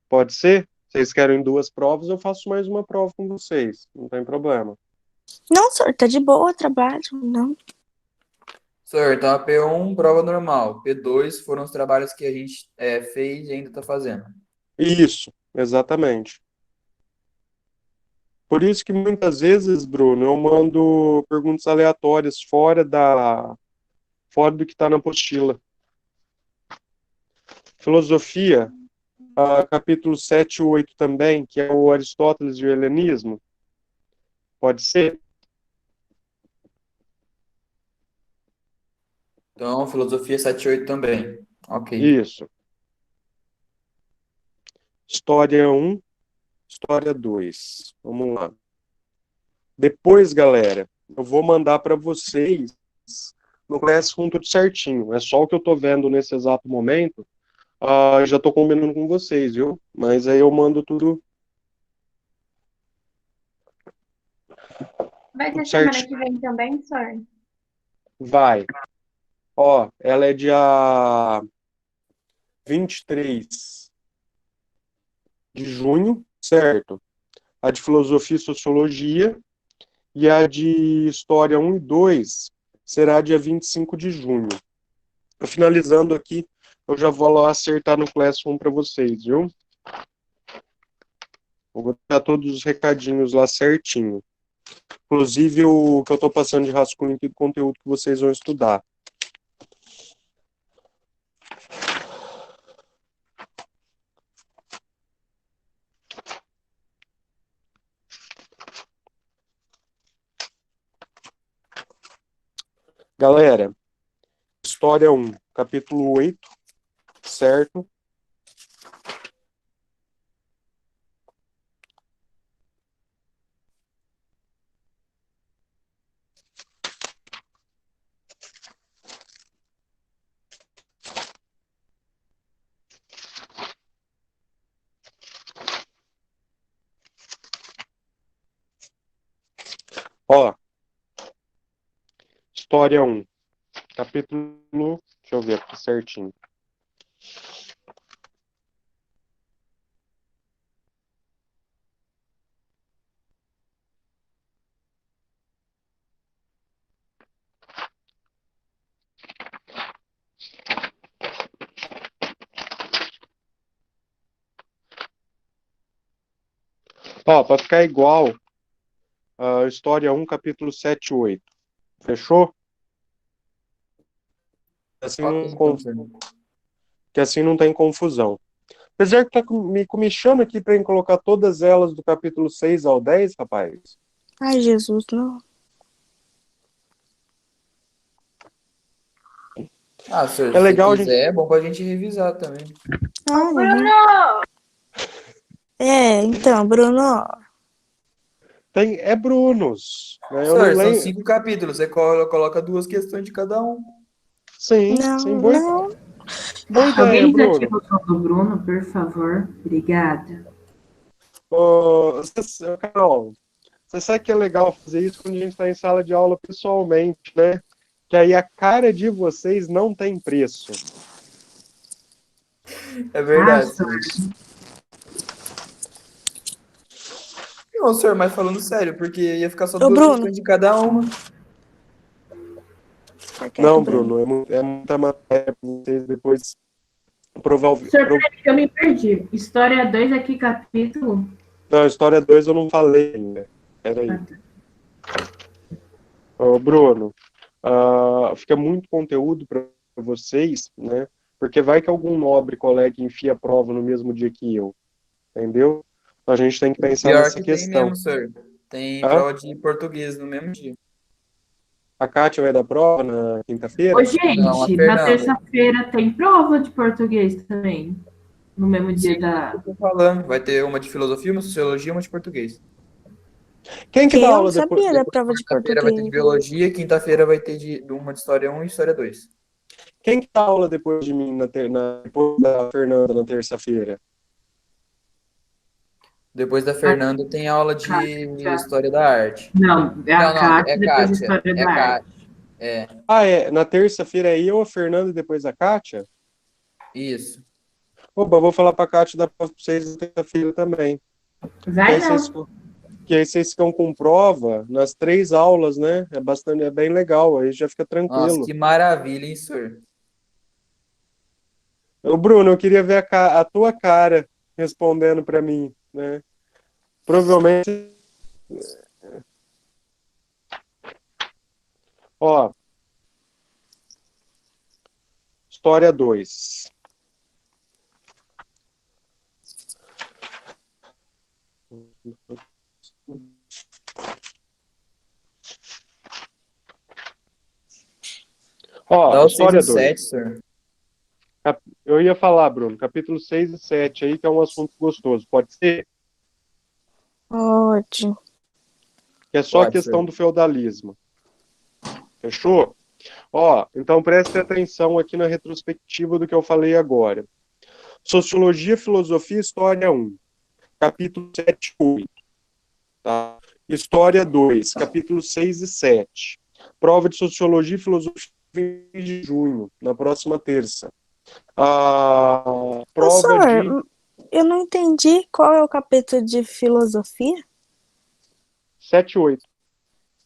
Pode ser? Vocês querem 2 provas, eu faço mais uma prova com vocês. Não tem problema. Não, senhor, tá de boa o trabalho, não. Senhor, então a P1, prova normal. P2 foram os trabalhos que a gente fez e ainda tá fazendo. Isso, exatamente. Por isso que muitas vezes, Bruno, eu mando perguntas aleatórias fora do que está na apostila. Filosofia, capítulo 7 e 8 também, que é o Aristóteles e o helenismo. Pode ser? Então, filosofia 7 e 8 também. Ok. Isso. História 1, história 2. Vamos lá. Depois, galera, eu vou mandar para vocês no Classroom tudo certinho. É só o que eu estou vendo nesse exato momento. Já estou combinando com vocês, viu? Mas aí eu mando tudo Vai tudo ser semana certinho. que vem também, senhor? Vai. Ó, ela é dia 23 de junho, certo? A de Filosofia e Sociologia e a de História 1 e 2 será dia 25 de junho. Finalizando aqui, eu já vou lá acertar no Classroom para vocês, viu? Vou botar todos os recadinhos lá certinho. Inclusive o que eu estou passando de rascunho aqui do conteúdo que vocês vão estudar. Galera, História 1, capítulo 8, certo? Ó, História 1, capítulo, deixa eu ver aqui certinho. Ó, para ficar igual, História 1, capítulo 7 e 8. Fechou? Assim Ok, não, então, sir. que assim não tem confusão. Apesar que tá me comichando aqui para colocar todas elas do capítulo 6 ao 10, rapaz. Ai, Jesus, não. Ah, sir, É se você legal a gente. quiser, é bom pra gente revisar também. Ai, então, Bruno. É Brunos, né? Eu não Sir, são lembro. 5 capítulos, você coloca 2 questões de cada um. Sim, sim, Não, boa, não. boa ideia, Alguém Bruno. desativa o som do Bruno, por favor? Obrigada. Carol, você sabe que é legal fazer isso quando a gente está em sala de aula pessoalmente, né? Que aí a cara de vocês não tem preço. É verdade, Sir. sir. Não, sir, mas falando sério, porque ia ficar só Ô, 2 Bruno. questões de cada uma. Fica quieto, Não, Bruno. Bruno, é muita matéria para vocês depois provar. Sir, peraí que eu me perdi. História 2 aqui, capítulo. Não, História 2 eu não falei ainda. Peraí. Bruno, fica muito conteúdo para vocês, né? Porque vai que algum nobre colega enfia a prova no mesmo dia que eu, entendeu? A gente tem que pensar Pior nessa que tem questão. mesmo, sir. Tem Tá? prova de português no mesmo dia. A Kátia vai dar prova na Ô, quinta-feira? Não, a gente, na Fernanda. terça-feira tem prova de português também. No mesmo Sim, dia da. eu tô falando. Vai ter uma de filosofia, uma de sociologia e uma de português. Quem que Que dá eu não aula depois? sabia da prova de Quarta-feira vai ter de português. biologia, quinta-feira vai ter uma de história 1 e história 2. Quem que dá aula depois de mim, depois da Fernanda, na terça-feira? Depois da A Fernanda tem aula de Kátia. história da arte. Não, é a Não, não, Kátia, é depois a Kátia. História É da Arte. Kátia. É, Na terça-feira é eu, a Fernanda e depois a Kátia? isso. Opa, vou falar pra Kátia dar prova pra vocês na terça-feira também. Que Vai aí vocês, não. que aí vocês ficam com prova nas 3 aulas, né? É bem legal, aí já fica Nossa, tranquilo. que maravilha, hein, senhor? Ô, Bruno, eu queria ver a tua cara respondendo pra mim, né? Provavelmente. Ó, História 2. Ó, Dá o 6 e História o 2. 7, senhor. Eu ia falar, Bruno, capítulo 6 e 7 aí, que é um assunto gostoso. Pode ser? Pode. Que é só a Pode, questão senhor. do feudalismo. Fechou? Ó, então preste atenção aqui na retrospectiva do que eu falei agora. Sociologia, Filosofia, História 1, capítulo 7 e 8. Tá? História 2, capítulo 6 e 7. Prova de Sociologia e Filosofia de junho, na próxima terça. A Ô, prova de senhor, eu não entendi qual é o capítulo de filosofia. 7 e 8.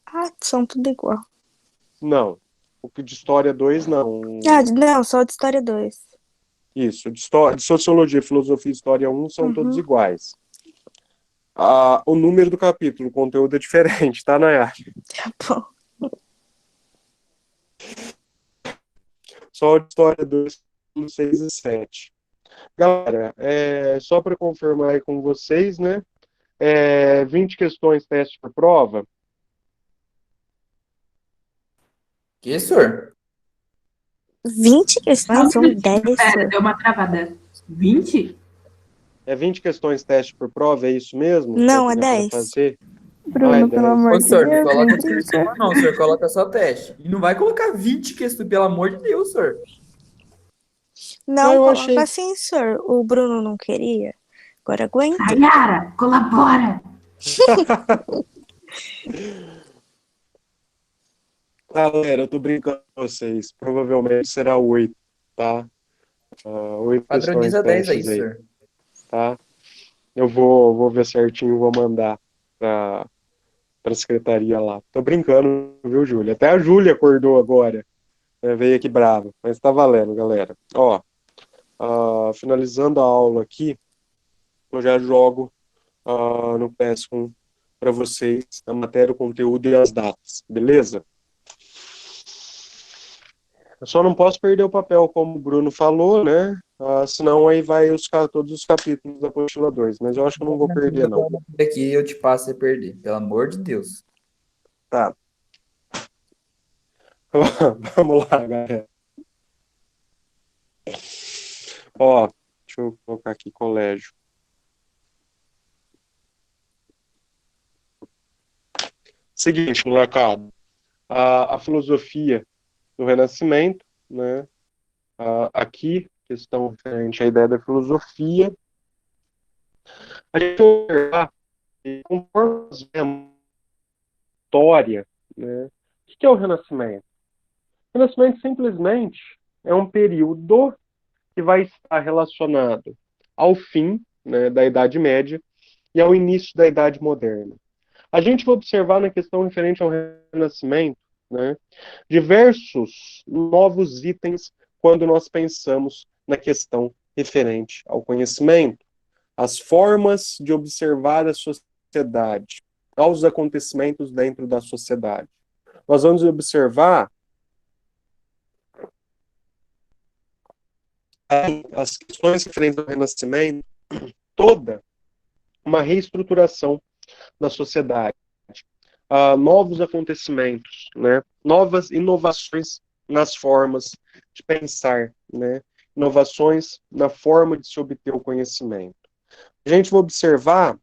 Ah, são tudo igual. Não. O que de História 2, não. Ah, não, só de história 2. Isso. De Sociologia, Filosofia e História 1 são todos iguais. O número do capítulo, o conteúdo é diferente, tá, Nayara? Tá bom. Só de História 2, 6 e 7. Galera, só para confirmar aí com vocês, né? 20 questões teste por prova. Que, senhor? 20 questões? São 10, senhor. Deu uma travada. 20? 20 questões teste por prova, é isso mesmo? Não, é Dá pra 10. fazer? Bruno, pelo 10. amor Ô, de senhor, não Deus, nem coloca por brinca. cima, não, senhor. Coloca só teste. E não vai colocar 20 questões, pelo amor de Deus, senhor. Não, eu coloca achei. assim, senhor. O Bruno não queria. Agora aguenta. Nayara, colabora! Galera, eu tô brincando com vocês. Provavelmente será 8, tá? 8 questões Padroniza 10 aí, testes aí, sir. tá? Eu vou ver certinho, vou mandar pra secretaria lá. Tô brincando, viu, Júlia? Até a Júlia acordou agora, né? Veio aqui brava, mas tá valendo, galera. Ó, finalizando a aula aqui, eu já jogo no Classroom para vocês a matéria, o conteúdo e as datas, beleza? Eu só não posso perder o papel, como o Bruno falou, né? Senão aí vai todos os capítulos da apostila 2, mas eu acho que eu não vou perder, não. Aqui eu te passo e perder, pelo amor de Deus. Tá. Vamos lá, galera. Ó, deixa eu colocar aqui colégio. Seguinte, molecada. A filosofia do Renascimento, né? Aqui, questão referente à ideia da filosofia. A gente vai observar que, conforme nós vemos a história, né? O que é o Renascimento? O Renascimento simplesmente é um período que vai estar relacionado ao fim, né, da Idade Média e ao início da Idade Moderna. A gente vai observar na questão referente ao Renascimento, né, diversos novos itens quando nós pensamos na questão referente ao conhecimento, as formas de observar a sociedade, aos acontecimentos dentro da sociedade. Nós vamos observar as questões referentes ao Renascimento, toda uma reestruturação da sociedade, novos acontecimentos, né? Novas inovações nas formas de pensar, né? Inovações na forma de se obter o conhecimento. A gente vai observar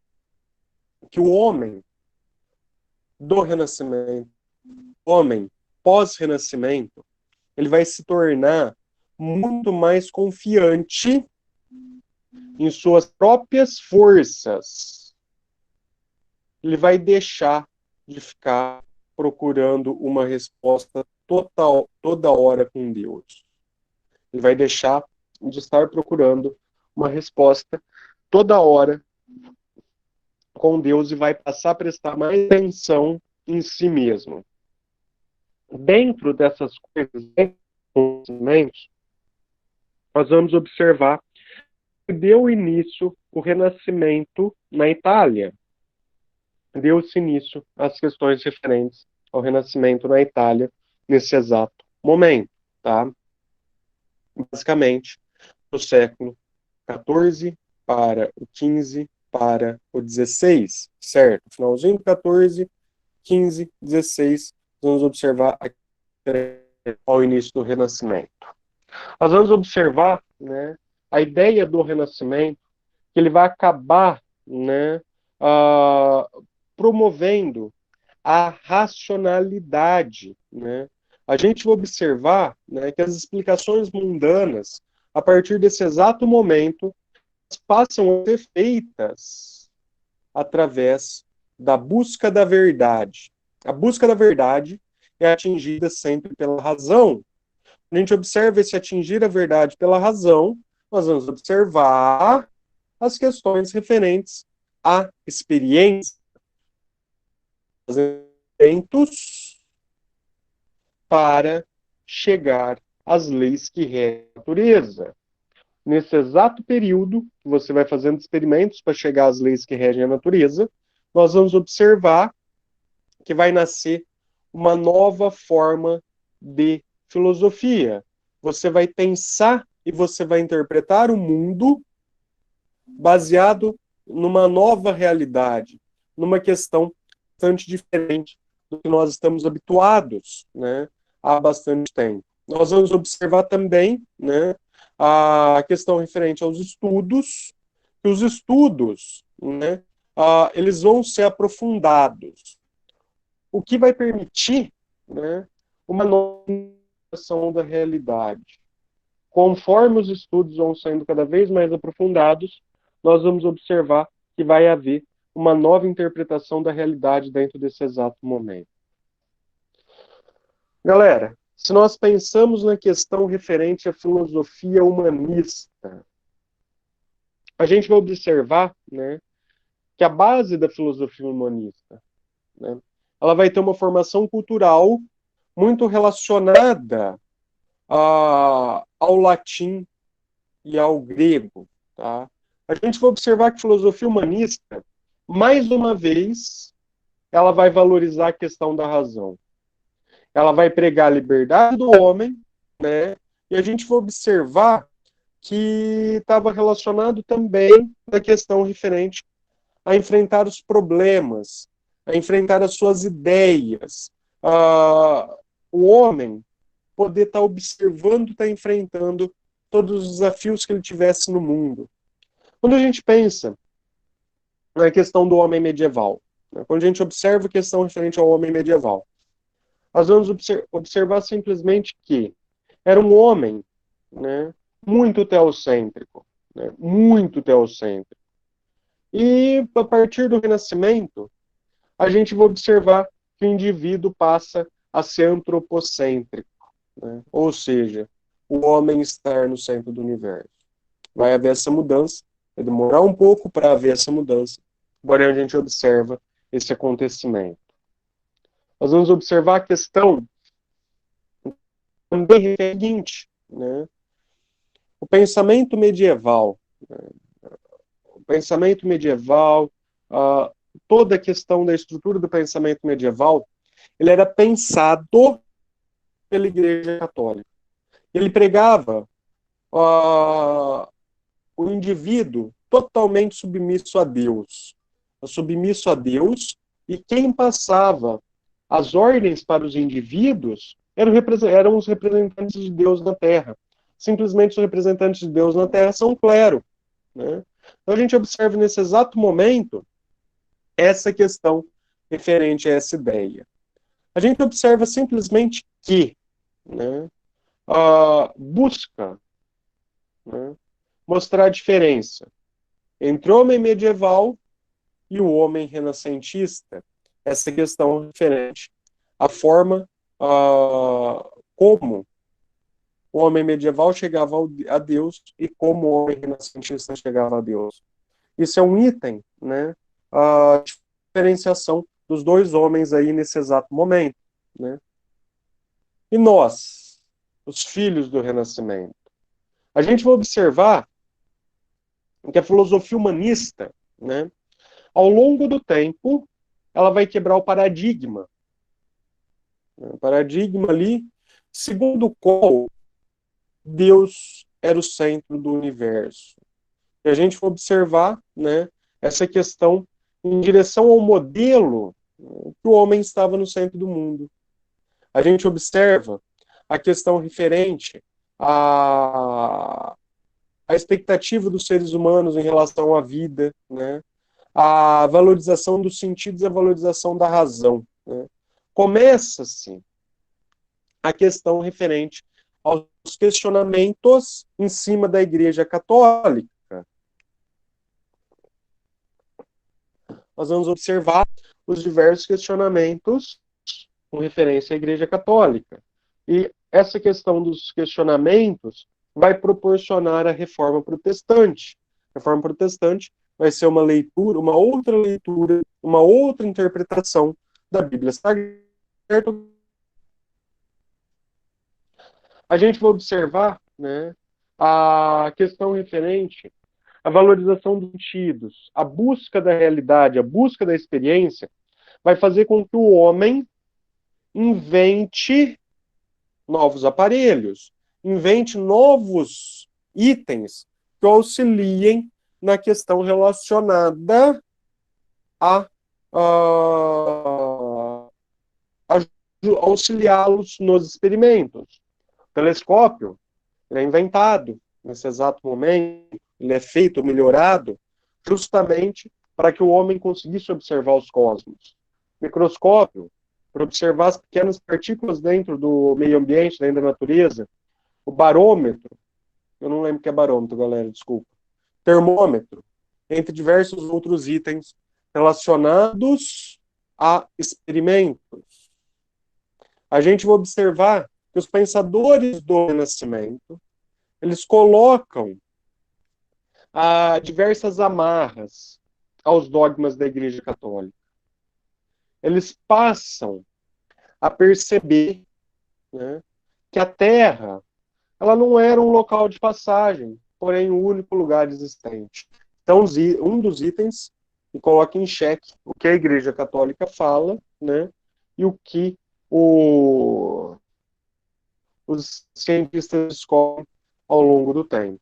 que o homem do Renascimento, o homem pós-Renascimento, ele vai se tornar muito mais confiante em suas próprias forças. Ele vai deixar de ficar procurando uma resposta total, toda hora com Deus. Ele vai deixar de estar procurando uma resposta toda hora com Deus e vai passar a prestar mais atenção em si mesmo. Dentro dessas coisas, nós vamos observar que deu início o Renascimento na Itália. Deu-se início às questões referentes ao Renascimento na Itália nesse exato momento, tá? Basicamente, do século XIV para o XV para o XVI, certo? Finalzinho do XIV, XV, XVI, vamos observar ao início do Renascimento. Nós vamos observar, né, a ideia do Renascimento, que ele vai acabar, né, promovendo a racionalidade, né? A gente vai observar, né, que as explicações mundanas, a partir desse exato momento, passam a ser feitas através da busca da verdade. A busca da verdade é atingida sempre pela razão. A gente observa esse atingir a verdade pela razão, nós vamos observar as questões referentes à experiência, eventos para chegar às leis que regem a natureza. Nesse exato período, você vai fazendo experimentos para chegar às leis que regem a natureza, nós vamos observar que vai nascer uma nova forma de filosofia. Você vai pensar e você vai interpretar o mundo baseado numa nova realidade, numa questão bastante diferente do que nós estamos habituados, né, há bastante tempo. Nós vamos observar também, né, a questão referente aos estudos, que os estudos, né, eles vão ser aprofundados, o que vai permitir, né, uma nova interpretação da realidade. Conforme os estudos vão sendo cada vez mais aprofundados, nós vamos observar que vai haver uma nova interpretação da realidade dentro desse exato momento. Galera, se nós pensamos na questão referente à filosofia humanista, a gente vai observar, né, que a base da filosofia humanista, né, ela vai ter uma formação cultural muito relacionada ao latim e ao grego. Tá? A gente vai observar que a filosofia humanista, mais uma vez, ela vai valorizar a questão da razão. Ela vai pregar a liberdade do homem, né? E a gente vai observar que estava relacionado também à questão referente a enfrentar os problemas, a enfrentar as suas ideias, o homem poder estar observando, estar enfrentando todos os desafios que ele tivesse no mundo. Quando a gente pensa na questão do homem medieval, né, quando a gente observa a questão referente ao homem medieval, nós vamos observar simplesmente que era um homem, né, muito teocêntrico, né, muito teocêntrico. E a partir do Renascimento, a gente vai observar que o indivíduo passa a ser antropocêntrico, né? Ou seja, o homem estar no centro do universo. Vai haver essa mudança, vai demorar um pouco para haver essa mudança, porém a gente observa esse acontecimento. Nós vamos observar a questão também é a seguinte, né? O pensamento medieval, né? O pensamento medieval, toda a questão da estrutura do pensamento medieval, ele era pensado pela Igreja Católica. Ele pregava o indivíduo totalmente submisso a Deus. Submisso a Deus, e quem passava as ordens para os indivíduos eram os representantes de Deus na Terra. Simplesmente os representantes de Deus na Terra são o clero. Né? Então a gente observa nesse exato momento essa questão referente a essa ideia. A gente observa simplesmente que, né, busca, né, mostrar a diferença entre o homem medieval e o homem renascentista. Essa questão referente à forma como o homem medieval chegava a Deus e como o homem renascentista chegava a Deus. Isso é um item, né, a diferenciação dos dois homens aí nesse exato momento, né? E nós, os filhos do Renascimento, a gente vai observar que a filosofia humanista, né, ao longo do tempo, ela vai quebrar o paradigma. O paradigma ali, segundo o qual Deus era o centro do universo. E a gente vai observar, né, essa questão em direção ao modelo, né, que o homem estava no centro do mundo. A gente observa a questão referente à expectativa dos seres humanos em relação à vida, né, a valorização dos sentidos e a valorização da razão. Né. Começa-se a questão referente aos questionamentos em cima da Igreja Católica. Nós vamos observar os diversos questionamentos com referência à Igreja Católica. E essa questão dos questionamentos vai proporcionar a Reforma Protestante. A Reforma Protestante vai ser uma leitura, uma outra interpretação da Bíblia Sagrada. A gente vai observar, né, a questão referente à valorização dos sentidos, a busca da realidade, a busca da experiência, vai fazer com que o homem invente novos aparelhos, invente novos itens que auxiliem na questão relacionada a auxiliá-los nos experimentos. O telescópio é inventado nesse exato momento, ele é feito, melhorado, justamente para que o homem conseguisse observar os cosmos. O microscópio, para observar as pequenas partículas dentro do meio ambiente, dentro da natureza. O barômetro, eu não lembro o que é barômetro, galera, desculpa. Termômetro, entre diversos outros itens relacionados a experimentos. a gente vai observar que os pensadores do Renascimento, eles colocam diversas amarras aos dogmas da Igreja Católica. Eles passam a perceber, né, que a Terra ela não era um local de passagem, porém o único lugar existente. Então, um dos itens que coloca em xeque o que a Igreja Católica fala, né, e o que os cientistas descobrem ao longo do tempo.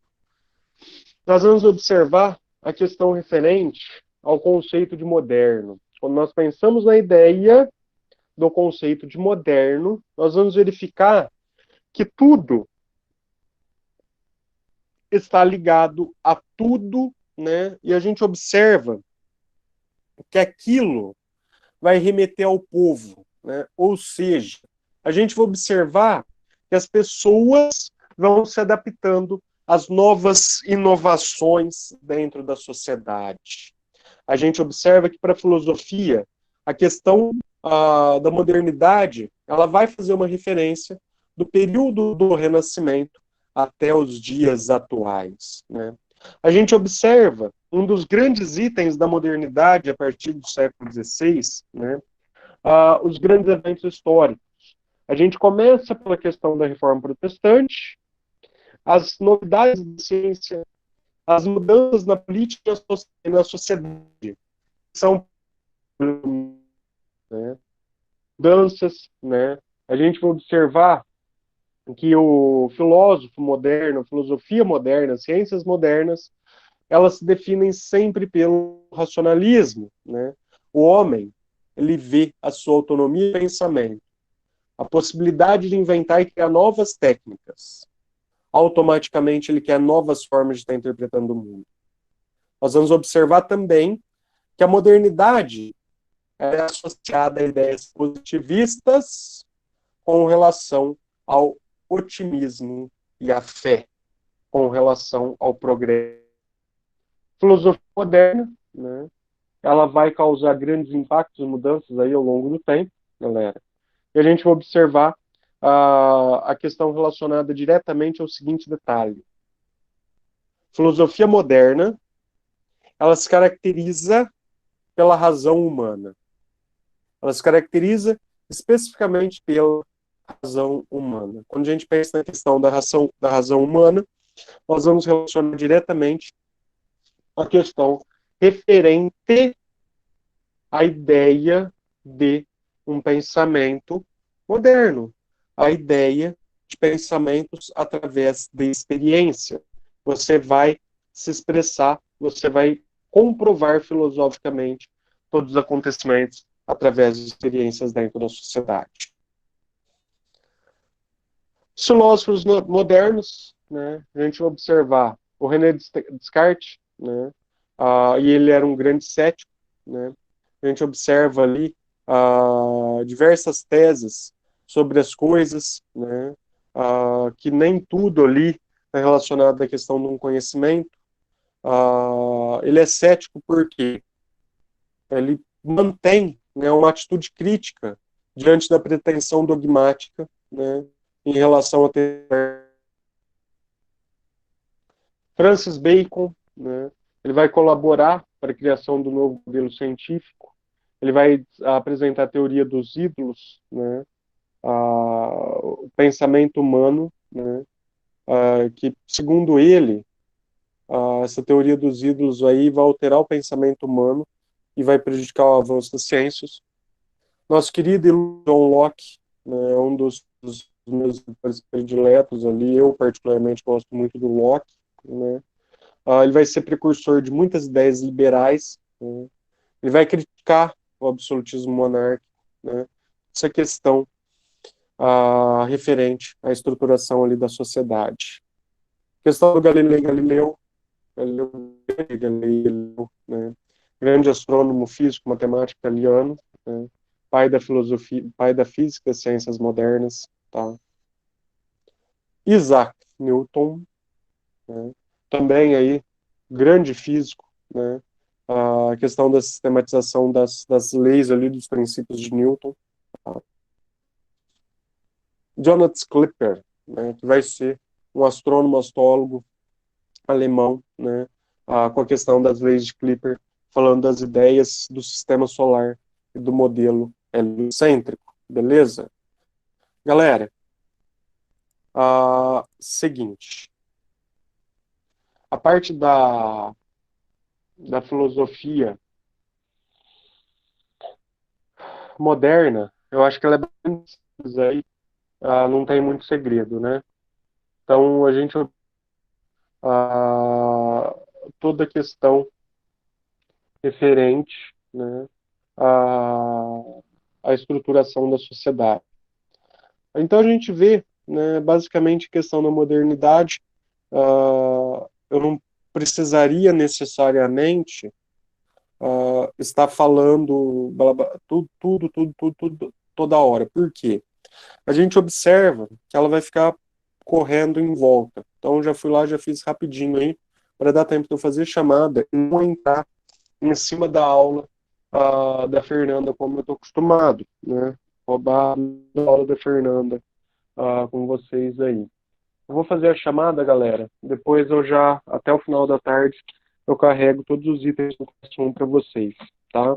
Nós vamos observar a questão referente ao conceito de moderno. Quando nós pensamos na ideia do conceito de moderno, nós vamos verificar que tudo está ligado a tudo, né? E a gente observa que aquilo vai remeter ao povo, né? Ou seja, a gente vai observar que as pessoas vão se adaptando às novas inovações dentro da sociedade. A gente observa que para a filosofia, a questão da modernidade, ela vai fazer uma referência do período do Renascimento até os dias atuais, né? A gente observa um dos grandes itens da modernidade a partir do século XVI, né? Os grandes eventos históricos. A gente começa pela questão da Reforma Protestante, as novidades da ciência, as mudanças na política e na sociedade. São, né, mudanças, né? A gente vai observar que o filósofo moderno, a filosofia moderna, as ciências modernas, elas se definem sempre pelo racionalismo, né? O homem, ele vê a sua autonomia de pensamento, a possibilidade de inventar e criar novas técnicas. Automaticamente ele quer novas formas de estar interpretando o mundo. Nós vamos observar também que a modernidade é associada a ideias positivistas com relação ao otimismo e à fé, com relação ao progresso. A filosofia moderna, né, ela vai causar grandes impactos e mudanças aí ao longo do tempo, galera. E a gente vai observar a questão relacionada diretamente ao seguinte detalhe. Filosofia moderna, ela se caracteriza pela razão humana. Ela se caracteriza especificamente pela razão humana. Quando a gente pensa na questão da razão humana, nós vamos relacionar diretamente a questão referente à ideia de um pensamento moderno, a ideia de pensamentos através da experiência. Você vai se expressar, você vai comprovar filosoficamente todos os acontecimentos através de experiências dentro da sociedade. Os filósofos modernos, né, a gente vai observar o René Descartes, né, e ele era um grande cético, né, a gente observa ali diversas teses sobre as coisas, né, que nem tudo ali é relacionado à questão de um conhecimento. Ele é cético porque ele mantém, né, uma atitude crítica diante da pretensão dogmática, né, em relação a Francis Bacon, né, ele vai colaborar para a criação do novo modelo científico, ele vai apresentar a teoria dos ídolos, né, o pensamento humano, né, que, segundo ele, essa teoria dos ídolos aí vai alterar o pensamento humano e vai prejudicar o avanço das ciências. Nosso querido John Locke, né, um dos meus prediletos ali, eu particularmente gosto muito do Locke, né, ele vai ser precursor de muitas ideias liberais, né, ele vai criticar o absolutismo monárquico, né, essa questão referente à estruturação ali da sociedade. A questão do Galileu, né, grande astrônomo, físico, matemático italiano, né, pai da filosofia, pai da física, ciências modernas, tá? Isaac Newton, né, também aí grande físico, né, a questão da sistematização das leis ali, dos princípios de Newton, tá? Johannes Kepler, né, que vai ser um astrônomo, astrólogo alemão, né, com a questão das leis de Kepler, falando das ideias do sistema solar e do modelo heliocêntrico, beleza? Galera, seguinte, a parte da filosofia moderna, eu acho que ela é bem simples aí, não tem muito segredo, né? Então, a gente toda a questão referente, né, à estruturação da sociedade. Então, a gente vê, né, basicamente, questão da modernidade, eu não precisaria necessariamente estar falando tudo toda hora. Por quê? A gente observa que ela vai ficar correndo em volta. Então, já fui lá, já fiz rapidinho aí, para dar tempo de eu fazer chamada e não entrar em cima da aula da Fernanda, como eu estou acostumado, né? Roubar a aula da Fernanda com vocês aí. Eu vou fazer a chamada, galera. Depois até o final da tarde, eu carrego todos os itens do Classroom para vocês, tá?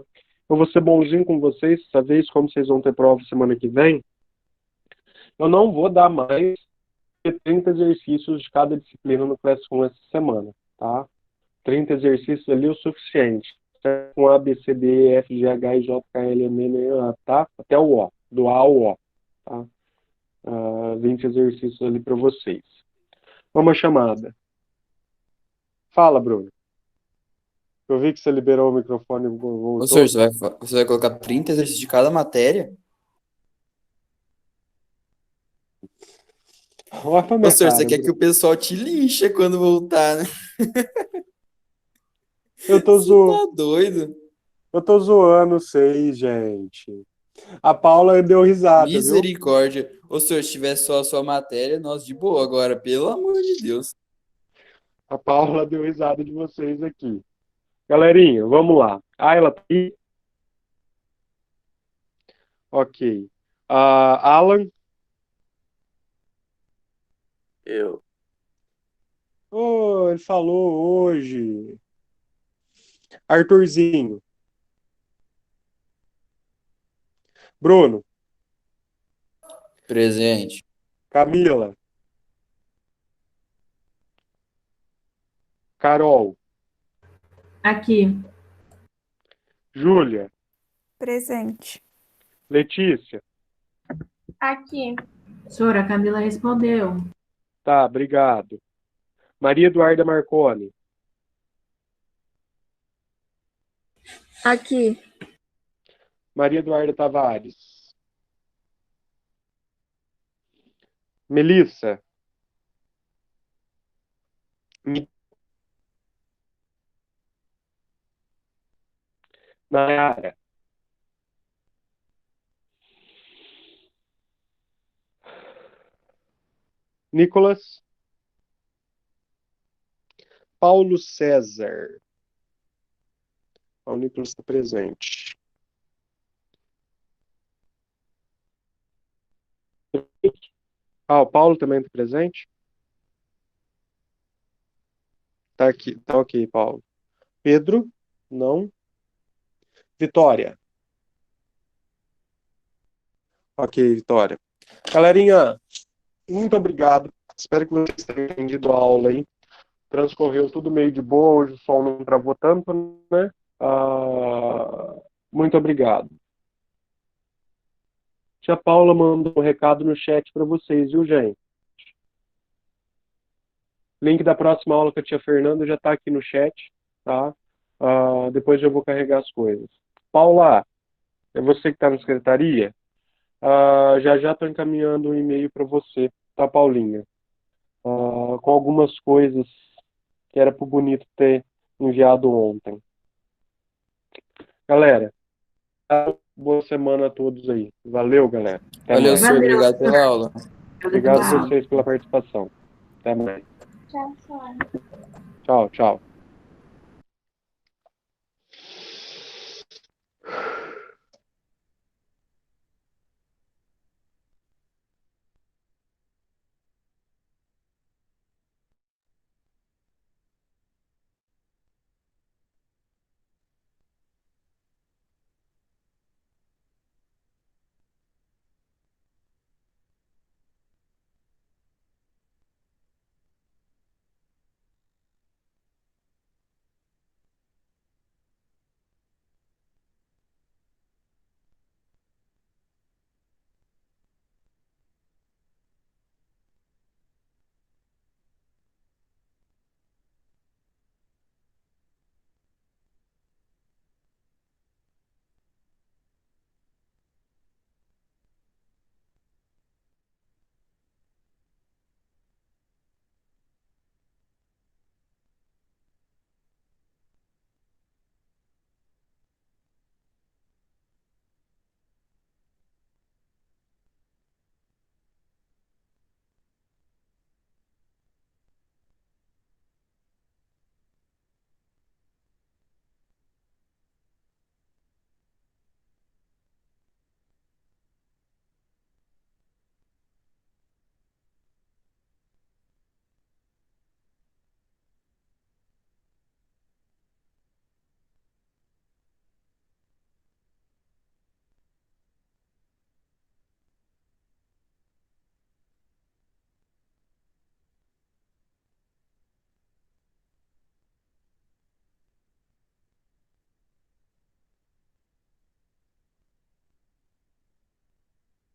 Eu vou ser bonzinho com vocês, dessa vez, como vocês vão ter prova semana que vem, eu não vou dar mais de 30 exercícios de cada disciplina no Classroom essa semana, tá? 30 exercícios ali é o suficiente. Com A, B, C, D, E, F, G, H, I, J, K, L, M, N, tá? Até o O, do A ao O, tá? 20 exercícios ali para vocês. Uma chamada. Fala, Bruno. Eu vi que você liberou o microfone e voltou. Ô, senhor, você vai colocar 30 exercícios de cada matéria? Olha pra Ô, minha senhor, cara, você quer Bruno. que o pessoal te linche quando voltar, né? Eu tô Você tá doido? Eu tô zoando vocês, gente. A Paula deu risada, viu? Misericórdia. Ô, senhor, se tivesse só a sua matéria, nós de boa agora, pelo amor de Deus. A Paula deu risada de vocês aqui. Galerinha, vamos lá. Ela tá aí? Ok. Alan? Eu. Oh, ele falou hoje. Arthurzinho. Bruno? Presente. Camila? Carol? Aqui. Júlia? Presente. Letícia? Aqui. Senhora, a Camila respondeu. Tá, obrigado. Maria Eduarda Marconi? Aqui. Maria Eduarda Tavares? Melissa? Nayara? Nicolas? Paulo César? O Nicolas está presente. O Paulo também está presente? Tá aqui, tá ok, Paulo. Pedro? Não. Vitória? Ok, Vitória. Galerinha, muito obrigado. Espero que vocês tenham entendido a aula aí. Transcorreu tudo meio de boa, hoje o sol não travou tanto, né? Muito obrigado. Tia Paula mandou um recado no chat para vocês, viu, gente? Link da próxima aula com a tia Fernanda já está aqui no chat, tá? Depois eu vou carregar as coisas. Paula, é você que está na secretaria? Já estou encaminhando um e-mail para você, tá, Paulinha? Com algumas coisas que era pro Bonito ter enviado ontem. Galera, boa semana a todos aí. Valeu, galera. Até Valeu, mais. senhor. Obrigado pela aula. Obrigado a vocês pela participação. Até mais. Tchau, senhora. Tchau, tchau.